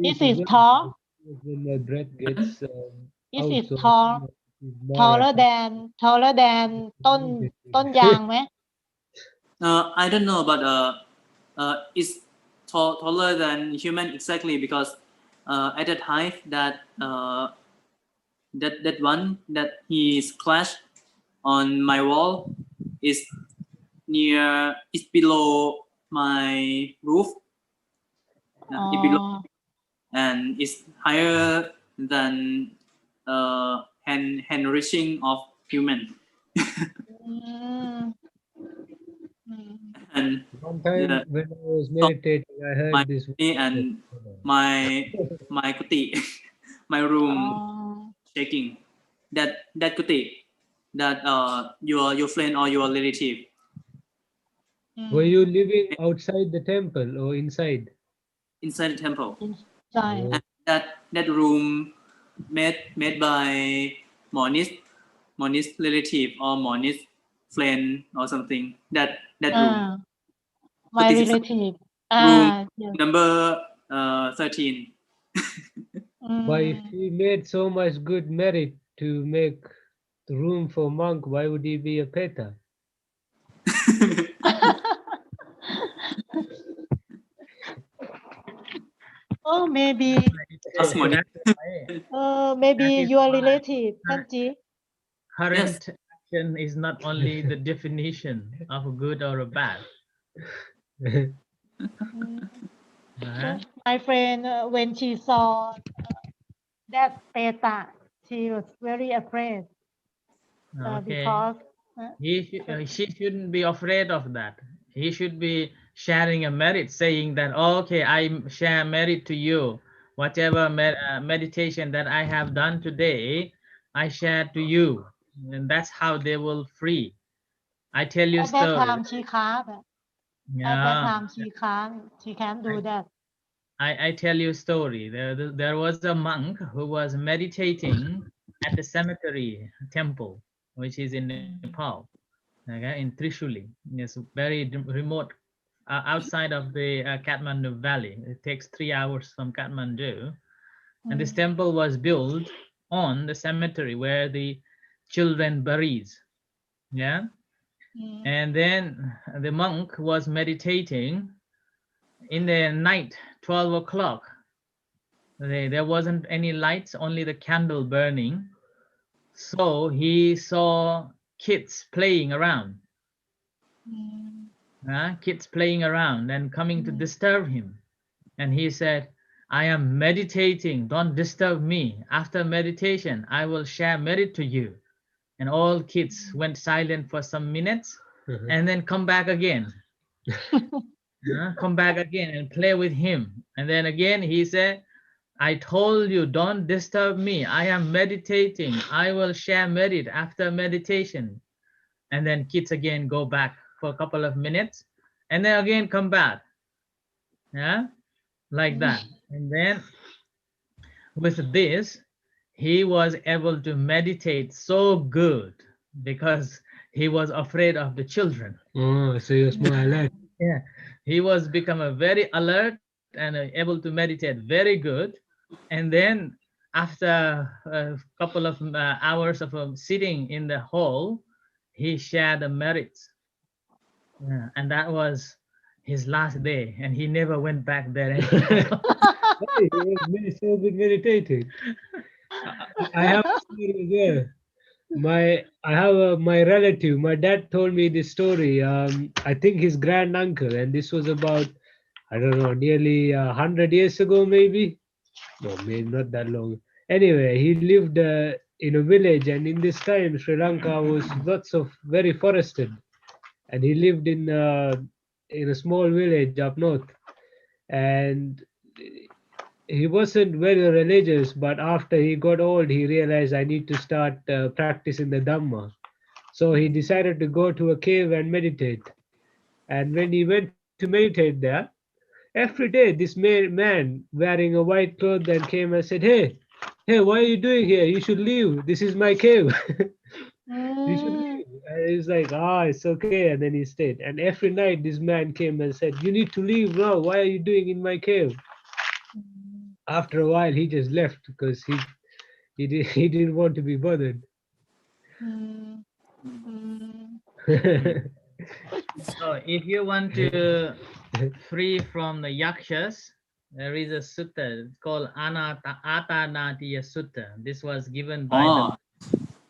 Is it tall? When my breath gets Is out, it so tall? it's more taller attractive. than ต้นยางไหม I don't know, but it's taller than human exactly because at that height that one that he scratched on my wall is below my roof. It below and is higher than hand reaching of human. And One time when I was meditating, I heard my this. and my kuti, my room shaking. That kuti, that your friend or your relative. Were you living outside the temple or inside? Inside the temple. inside And that room made by Moni's relative or Moni's friend or something. That room. my Kuti is relative room yes. number 13. But if he made so much good merit to make room for monk, why would he be a peta? Oh maybe Ask Moni. maybe That is your why relative ท่านจี current action is not only the definition of a good or a bad. my friend when she saw that Peta, she was very afraid Okay. because She shouldn't be afraid of that. He should be sharing a merit, saying that, okay, I share merit to you. Whatever meditation that I have done today, I share to you. And that's how they will free. I tell you at that story. time she can't. At that Yeah. time she can't do that. I tell you a story. There was a monk who was meditating at the cemetery temple, which is in Nepal, okay, in Trishuli. It's very remote outside of the Kathmandu Valley. It takes 3 hours from Kathmandu. And this temple was built on the cemetery where the children buries. Yeah. And then the monk was meditating in the night, 12 o'clock. There wasn't any lights, only the candle burning. So he saw kids playing around. Kids playing around and coming to disturb him. And he said, I am meditating. Don't disturb me. After meditation, I will share merit to you. And all kids went silent for some minutes and then come back again. Come back again and play with him. And then again he said, I told you, don't disturb me. I am meditating. I will share merit after meditation. And then kids again go back for a couple of minutes and then again come back. Yeah, like that. And then with this, he was able to meditate so good because he was afraid of the children. Oh, so you're more alert. Yeah, he was become a very alert and able to meditate very good. And then after a couple of hours of sitting in the hall, he shared the merits. Yeah, and that was his last day, and he never went back there anymore. Hey, he was so good meditating. I have a story as well. My relative. My dad told me this story. I think his grand uncle, and this was about, I don't know, nearly 100 years ago, maybe. No, maybe not that long. Anyway, he lived in a village, and in this time, Sri Lanka was lots of very forested, and he lived in a small village up north, and he wasn't very religious. But after he got old, he realized I need to start practicing the Dhamma. So he decided to go to a cave and meditate. And when he went to meditate there, every day this man wearing a white cloth then came and said, hey, what are you doing here? You should leave. This is my cave. You should leave. And he's like, it's okay. And then he stayed. And every night this man came and said, you need to leave now. Why are you doing in my cave? After a while, he just left because he didn't want to be bothered. So if you want to free from the yakshas, there is a sutta called Atanatiya Sutta. This was given by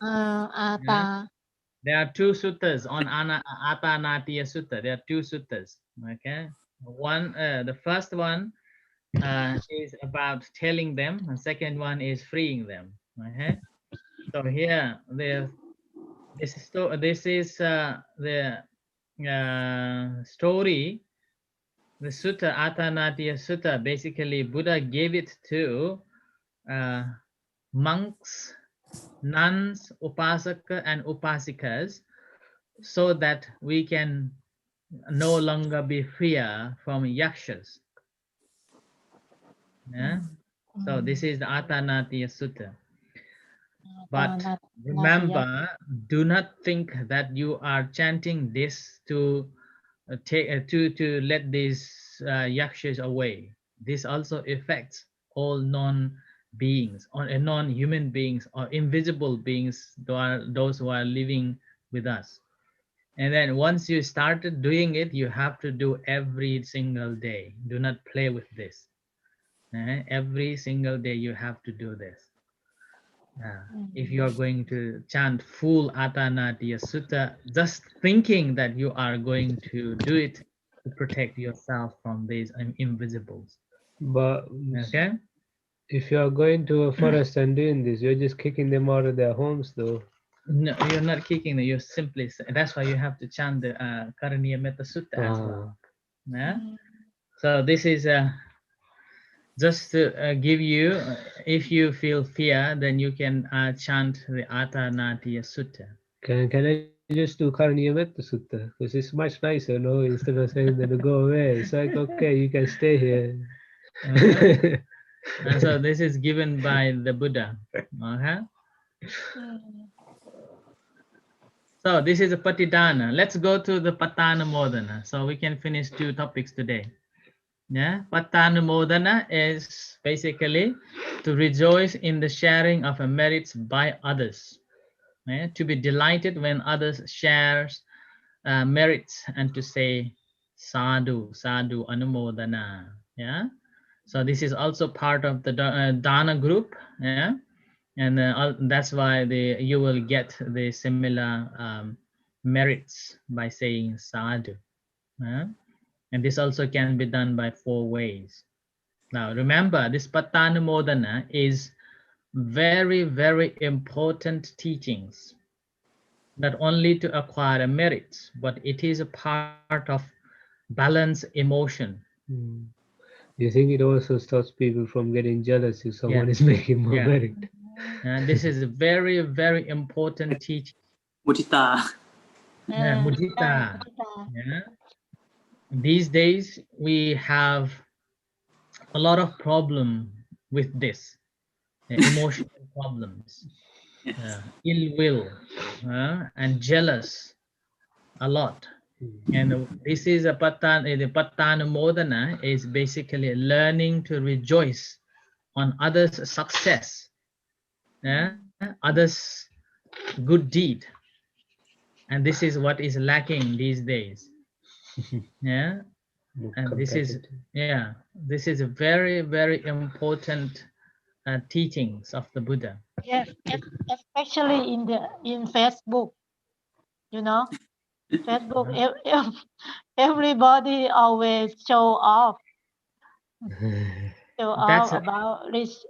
Ata. There are two suttas on Atanatiya Sutta. There are two suttas. Okay, one, the first one is about telling them, and second one is freeing them. Okay, so here this is the story. The sutta, Atanatiya Sutta, basically Buddha gave it to monks, nuns, upasaka and upasikas, so that we can no longer be fear from yakshas. Yeah? So this is the Atanatiya Sutta. But remember, do not think that you are chanting this to to let these yakshas away. This also affects all non-beings or non-human beings or invisible beings, those who are living with us. And then once you started doing it, you have to do every single day. Do not play with this. Every single day you have to do this. If you are going to chant full Atanatiya Sutta, just thinking that you are going to do it to protect yourself from these invisibles. But Okay. If you are going to a forest and doing this, you're just kicking them out of their homes, though. No, you're not kicking them. You're simply. That's why you have to chant the Karaniya Sutta as well. Yeah. So this is just to give you. If you feel fear, then you can chant the Atanatiya Sutta. Can I just do Karaniya Sutta? Because it's much nicer, no? Instead of saying that to go away, it's like, okay, you can stay here. And so this is given by the Buddha. Okay. So this is a patidana. Let's go to the patana modana. So we can finish 2 topics today. Yeah, patana modana is basically to rejoice in the sharing of merits by others. Yeah? To be delighted when others shares merits and to say sadhu, sadhu, anumodana. Yeah. So this is also part of the dana group. Yeah. And that's why you will get the similar merits by saying sadhu. And this also can be done by 4 ways. Now remember, this patanamodana is very, very important teachings, not only to acquire merits, but it is a part of balance emotion. Do you think it also stops people from getting jealous if someone is making more merit? And this is a very, very important teaching. Mudita. Mudita. Yeah. These days we have a lot of problem with this, emotional problems, ill will, and jealous a lot. And this is a the patanamodana is basically learning to rejoice on others' success, others' good deed. And this is what is lacking these days. Yeah. And this is a very, very important teachings of the Buddha. Yes, especially in Facebook, Facebook, everybody always show off about this.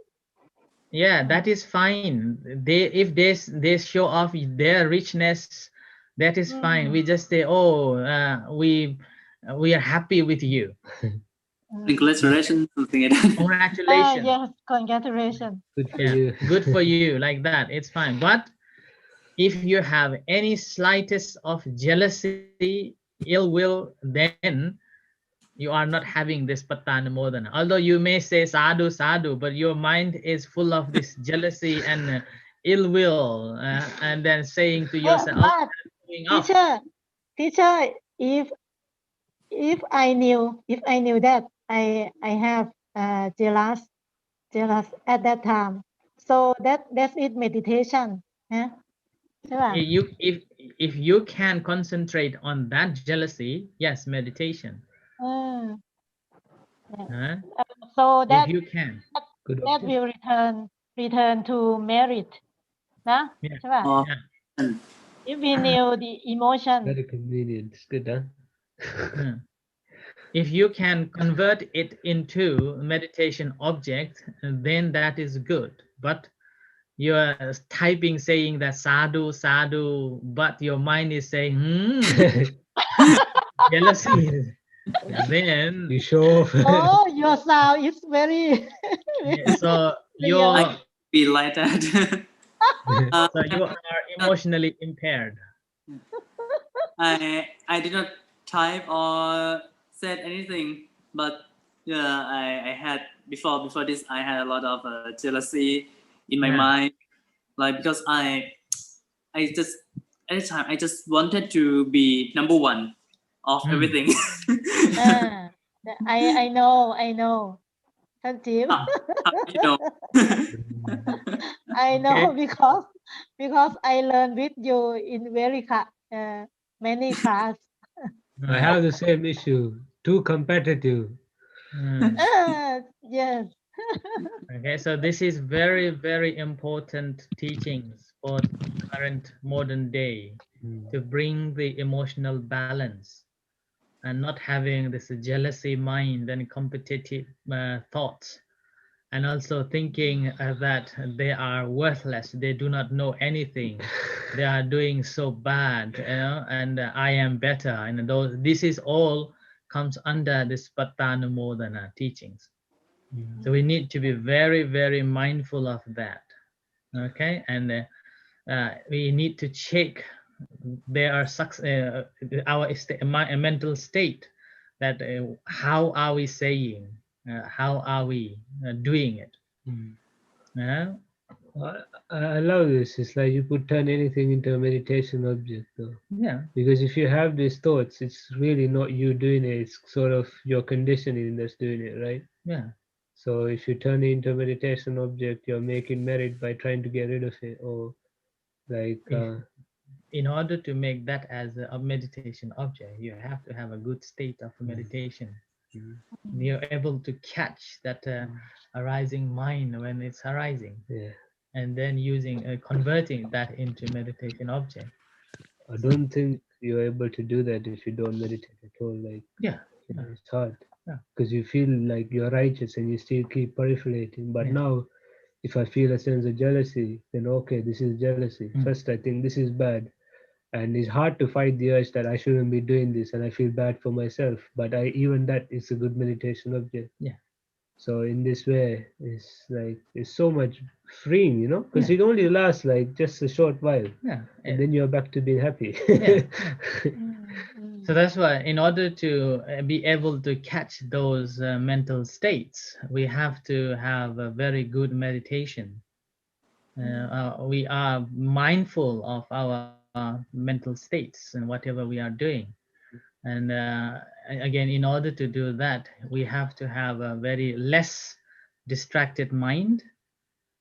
Yeah, that is fine. If they show off their richness, that is fine. We just say, oh, we are happy with you. Congratulations, something like that. Congratulations. Yes, congratulations. Good for you. Good for you, like that. It's fine. But if you have any slightest of jealousy, ill will, then you are not having this patanamodana. Although you may say sadhu, sadhu, but your mind is full of this jealousy and ill will, and then saying to yourself, teacher, if I knew that I have jealous at that time, so that's it meditation. If you can concentrate on that jealousy, yes, meditation. So that if you can, that will return to merit. If we knew the emotion. Very convenient. It's good, huh? If you can convert it into meditation object, then that is good. But you're typing saying that sadhu, sadhu, but your mind is saying, jealousy. Then you show. Oh, your sound is very. So you I feel like that. So you are emotionally impaired. I did not type or said anything, but I had before this I had a lot of jealousy in my mind, like because I just at the time I just wanted to be number 1 of everything. I know. Sanjeev. You know. I know because I learned with you in very many class. I have the same issue. Too competitive. Yes. Okay, so this is very, very important teachings for current modern day to bring the emotional balance and not having this jealousy mind and competitive thoughts and also thinking that they are worthless, they do not know anything, they are doing so bad, and I am better, and this is all comes under this patidana teachings. So we need to be very, very mindful of that. Okay, and we need to check our mental state, that how are we saying, how are we doing it. I love this. It's like you could turn anything into a meditation object, though. Yeah. Because if you have these thoughts, it's really not you doing it. It's sort of your conditioning that's doing it, right? Yeah. So if you turn it into a meditation object, you're making merit by trying to get rid of it, or like. In order to make that as a meditation object, you have to have a good state of meditation. You're able to catch that arising mind when it's arising, and then converting that into meditation object. I don't think you're able to do that if you don't meditate at all. Like, it's hard because you feel like you're righteous and you still keep proliferating. But now, if I feel a sense of jealousy, then okay, this is jealousy. First, I think this is bad, and it's hard to fight the urge that I shouldn't be doing this, and I feel bad for myself. But even that is a good meditation object. Yeah. So in this way, it's so much freeing, because it only lasts like just a short while. Yeah. And then you're back to being happy. So that's why, in order to be able to catch those mental states, we have to have a very good meditation. We are mindful of our mental states and whatever we are doing. And again, in order to do that, we have to have a very less distracted mind,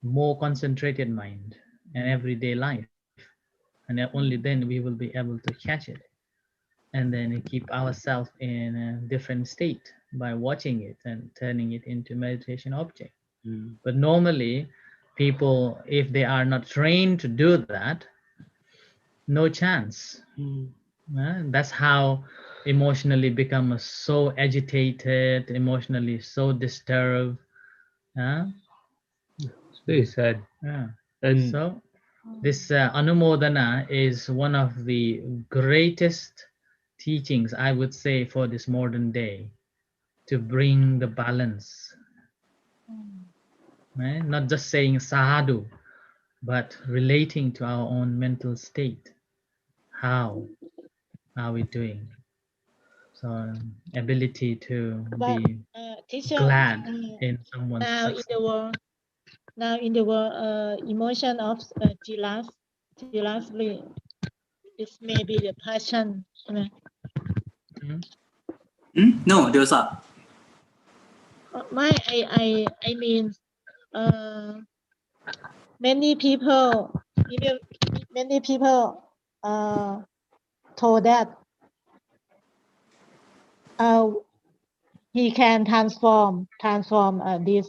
more concentrated mind in everyday life. And only then we will be able to catch it, and then keep ourselves in a different state by watching it and turning it into meditation object. But normally people, if they are not trained to do that, no chance. That's how emotionally become so agitated, emotionally so disturbed. It's very sad. And so this anumodana is one of the greatest teachings, I would say, for this modern day, to bring the balance. Not just saying sadhu, but relating to our own mental state. How are we doing? So ability to be teacher, glad in someone's now success. In the world, emotion of jealousy, this may be the passion. No, those are. I mean, many people told that he can transform this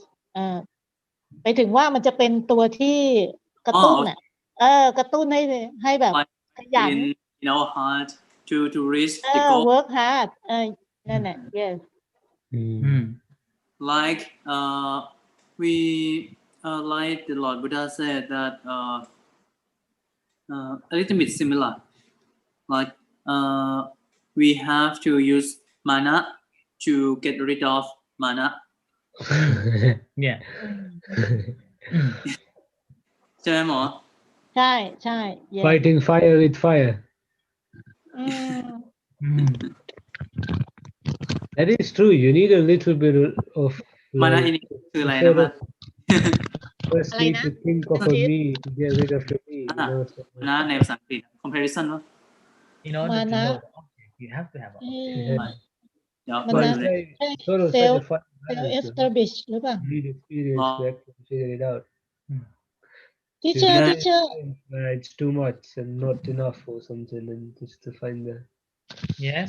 ไปถึงว่ามันจะเป็นตัวที่กระตุ้นกระตุ้นให้แบบขยัน in our heart to reach the goal. Work hard นั่นแหละ yes. Like we like the Lord Buddha said that a little bit similar. Like we have to use mana to get rid of mana. Yeah. ใช่ไหมหมอ ใช่ yes. Fighting fire with fire. That is true. You need a little bit of mana in คืออะไรนะ First need to think of a me to get rid of the me. mana ในภาษาอังกฤษ comparison วะ In order to know the object, you have to have an object. เดี๋ยว But it's like sort of such a fun self-establish หรือเปล่า need experience to actually figure it out. teacher It's too much and not enough or something, and just to find the. Yes.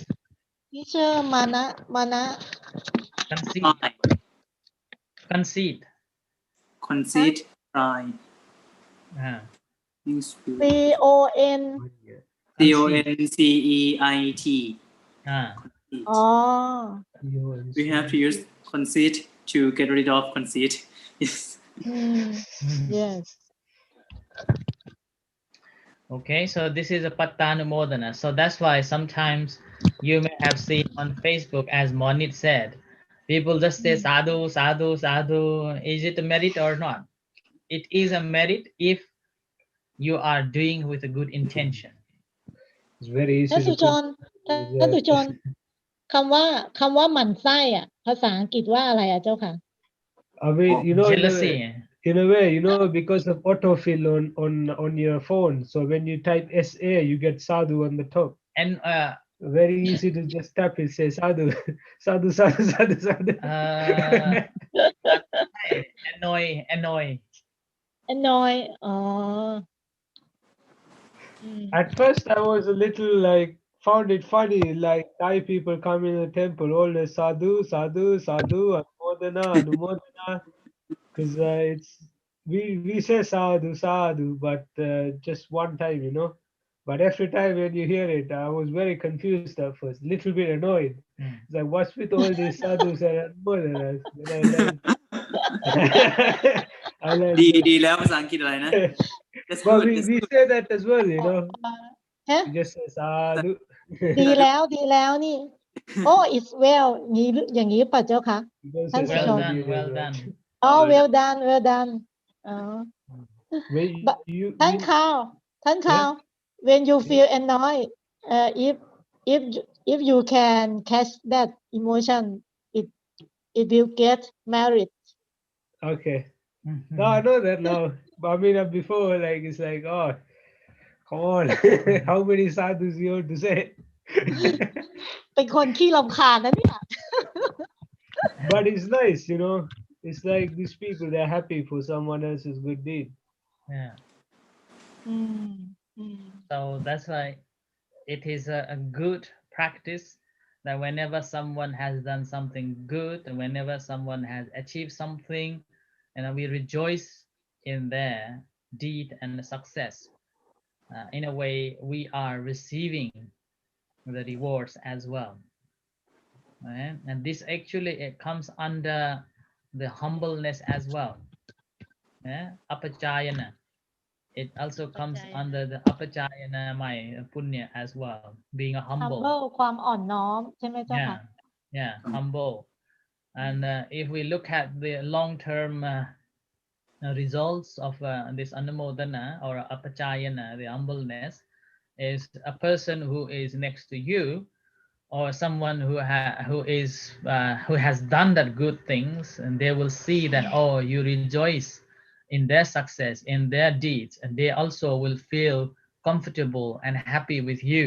teacher mana Conceit. pride. CONCEIT. We have to use conceit to get rid of conceit. Yes. Yes. Okay, so this is a patidana. So that's why sometimes you may have seen on Facebook, as Monit said, people just say sadhu, sadhu, sadhu. Is it a merit or not? It is a merit if you are doing with a good intention. It's very ท่าน easy สุ to ช put. นท่านสุชนคำว่าหมั่นไส้อ่ะภาษาอังกฤษว่าอะไรอ่ะเจ้าค่ะ I mean, you know, Jealousy. in a way, you know, because of autofill on your phone. So when you type SA, you get sadhu on the top. And Very easy to just tap it, say sadhu, sadhu, sadhu, sadhu, sadhu. annoy. annoy อ๋อ At first, I was a little like found it funny, like Thai people come in the temple, all the sadhu, sadhu, sadhu, anumodana, anumodana, because it's we say sadhu, sadhu, but just one time, you know. But every time when you hear it, I was very confused at first, little bit annoyed. It's like, what's with all these sadhus and anumodanas? Then I learned. I learned. ดีแล้วภาษาอังกฤษอะไรนะ That's But good. we That's good. say that as well, you know. ฮะ We just say sadhu. ดีแล้วนี่ oh it's well อย่างนี้ป่ะเจ้าคะ We don't Thank say you. Well sadhu done, as well well. done. oh well done อ๋อ When But- you ท่านข่าว when you feel annoyed if you can catch that emotion it will get married okay. No, I know that now. But I mean, before, like, it's like, oh, come on. How many sadhus you have to say? เป็นคนขี้รำคาญนะเนี่ย But it's nice, you know. It's like these people, they're happy for someone else's good deed. Yeah. อืม So that's why it is a good practice that whenever someone has done something good and whenever someone has achieved something, and we rejoice in their deed and success. In a way, we are receiving the rewards as well. Right? And this actually it comes under the humbleness as well. Apachayana. It also comes Apachayana. under the apachayana my punya as well, being a humble. humble ความอ่อนน้อมใช่ไหมเจ้าค่ะ Yeah, humble. And if we look at the long-term results of this anumodana or apachayana, the humbleness, is a person who is next to you or someone who has done that good things, and they will see that, oh, you rejoice in their success, in their deeds, and they also will feel comfortable and happy with you,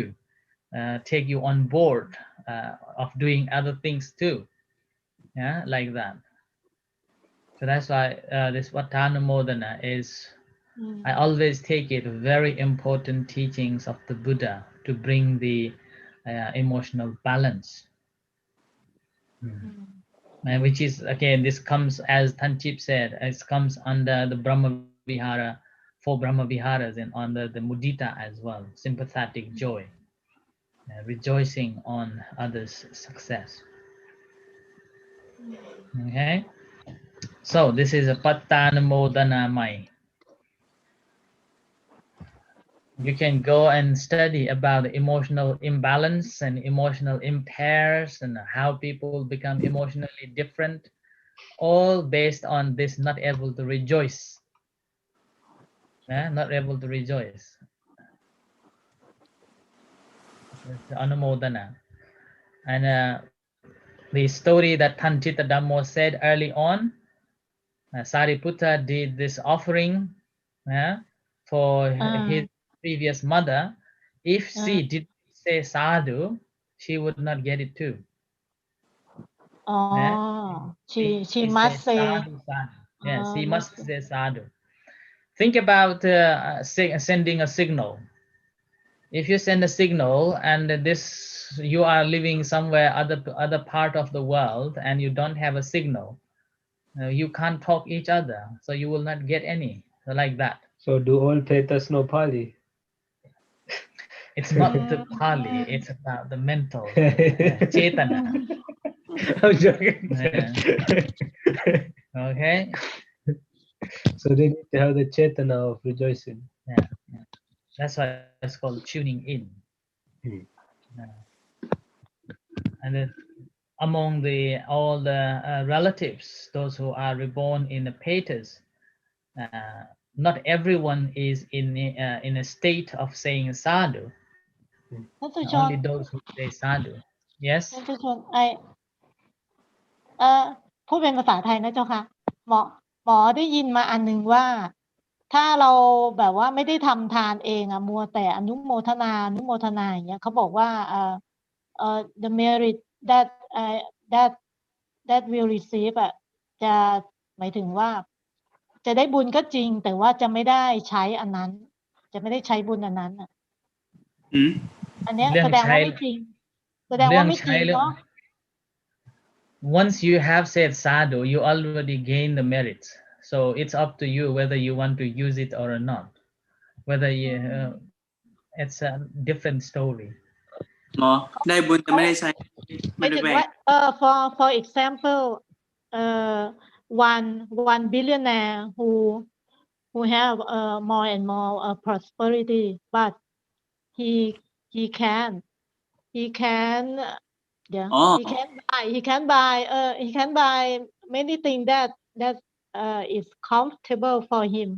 take you on board of doing other things too, like that. So that's why this Vatanamodana is, I always take it very important teachings of the Buddha to bring the emotional balance. Which is, again, this comes, as Tanchip said, it comes under the Brahma Vihara, 4 Brahma Viharas, and under the mudita as well, sympathetic joy, rejoicing on others' success. Okay, so this is a Pattanamodana Mai. You can go and study about the emotional imbalance and emotional impairs and how people become emotionally different, all based on this not able to rejoice. Not able to rejoice. It's Anumodana. And the story that Tanchita Dhammo said early on, Sariputta did this offering for his previous mother. If she did say sadhu, she would not get it too. she must say sadhu, sadhu. Yeah, she must say sadhu. Think about sending a signal. If you send a signal and you are living somewhere other part of the world and you don't have a signal, you can't talk each other, so you will not get any, like that. So do all Pretas know Pali? It's not the Pali, it's about the mental Chetana. I'm joking. Okay, So they need to have the chetana of rejoicing. Yeah, that's why it's called tuning in. And then among all the relatives, those who are reborn in the patas, not everyone is in a state of saying sadhu. ท่านสุชน Only those who say sadhu. Yes. ท่านสุชนพูดเป็นภาษาไทยนะเจ้าค่ะหมอได้ยินมาอันหนึ่งว่า ถ้าเราแบบว่าไม่ได้ทำทานเองมัวแต่อนุโมทนาอย่างเงี้ยเขาบอกว่าthe merit that will receive จะหมายถึงว่าจะได้บุญก็จริงแต่ว่าจะไม่ได้ใช้อันนั้นจะไม่ได้ใช้บุญอันนั้นอันเนี้ยแสดงว่าไม่จริงเนาะ Once you have said sadhu, you already gain the merits. So it's up to you whether you want to use it or not. Whether you, it's a different story. หมอได้บุญแต่ไม่ได้ใช้ไม่ได้แบ่ง for example one billionaire who have more and more prosperity, but he can buy many things that is comfortable for him.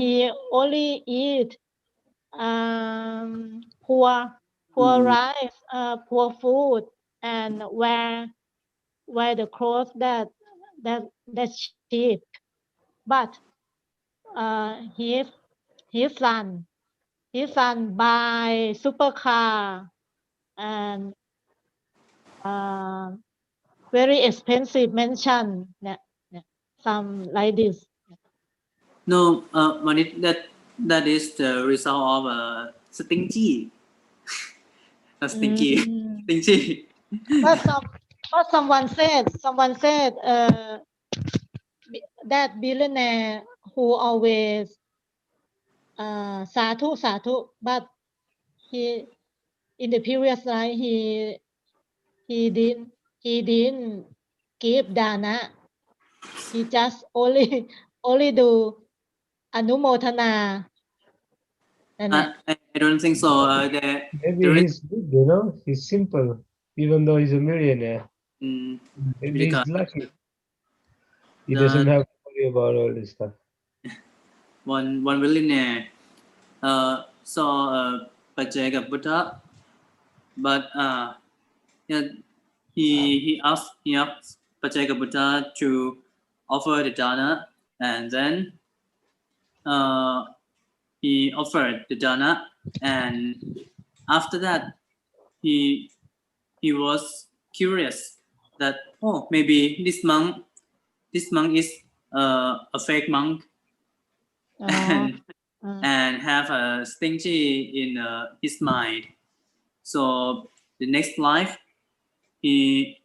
He only eat poor rice, poor food, and wear the clothes that's cheap. But his son buy supercar and very expensive mansion. Some like this. No, that is the result of stingy. Stingy. But someone said that billionaire who always sadhu, but he in the previous life he didn't give dana. He just only do anumotana. I don't think so. Maybe he's good, he's simple, even though he's a millionaire. Maybe he's lucky. He doesn't have to worry about all this stuff. One millionaire saw Patidana, but he asked Patidana to offer the dana, and then he offered the dana, and after that he was curious that maybe this monk is a fake monk. And have a stingy in his mind. So the next life, he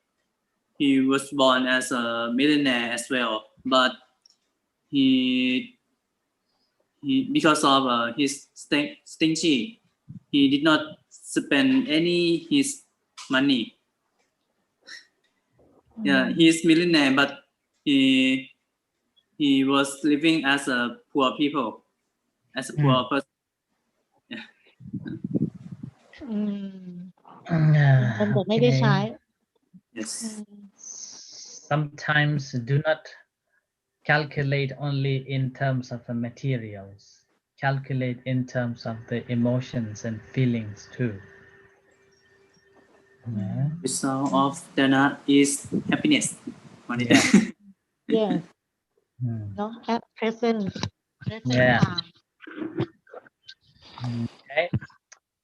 was born as a millionaire as well. But he because of his stingy, he did not spend any his money. Yeah, he's millionaire, but he was living as a poor people. As a poor person. Yes. Sometimes do not calculate only in terms of the materials. Calculate in terms of the emotions and feelings too. Result of dana is happiness. Yes. No, at present time. Okay.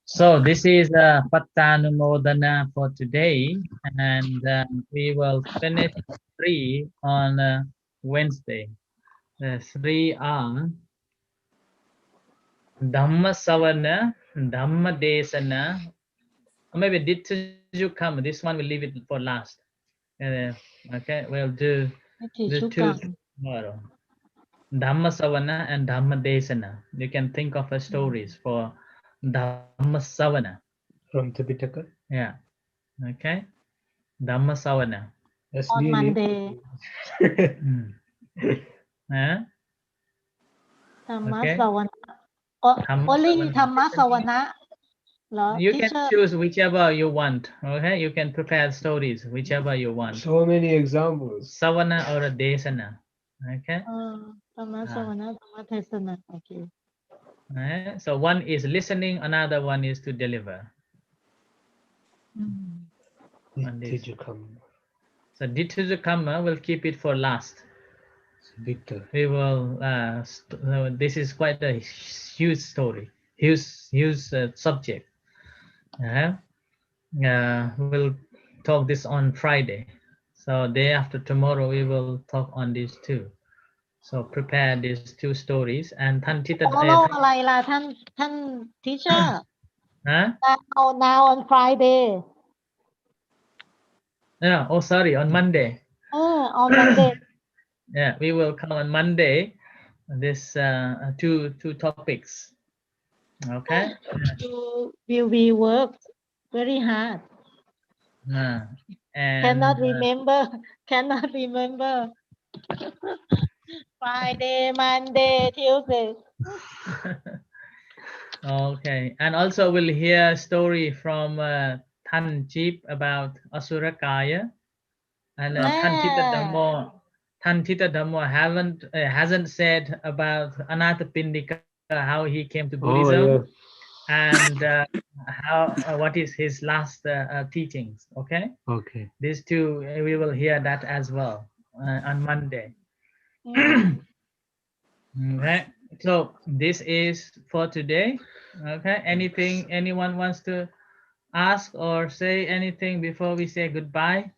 So this is Pattanumodana for today, and we will finish 3 on Wednesday. The 3 are Dhamma Savana, Dhamma Desana. Maybe did you come? This one we'll leave it for last. Okay, we'll do the 2 tomorrow. Dhamma Savana and Dhamma Desana. You can think of stories for Dhamma Savana. From Tipitaka? Yeah. Okay. Dhamma Savana. On Monday. Huh? ธรรมะ Okay. สวนะ Oh, Dhamma only Savana. ธรรมะสวนะเหรอ You can teacher choose whichever you want. Okay, you can prepare stories whichever you want. So many examples. Savana or a Desana. Okay. ธรรมะสวนะธรรมะเทศนาโอเค So one is listening, another one is to deliver. อืม On this. Nityajakam. So Ditthujakama will keep it for last. Victor. We will. This is quite a huge story, huge subject. We'll talk this on Friday. So day after tomorrow we will talk on these two. So prepare these two stories and Tantita. follow อะไรล่ะท่าน teacher Huh? now on Friday Yeah. Oh, sorry. On Monday. on Monday Yeah, we will come on Monday. This two topics. Okay. will we work very hard And cannot remember Friday Monday Tuesday okay, and also we'll hear a story from Tan Jeep about Asurakaya, and Tan Tita Dhammo hasn't said about Anathapindika, how he came to Buddhism, Oh, and how what is his last teachings. Okay, yeah. Okay. these two we will hear that as well on Monday. Okay, so this is for today. Okay, anything anyone wants to ask or say anything before we say goodbye?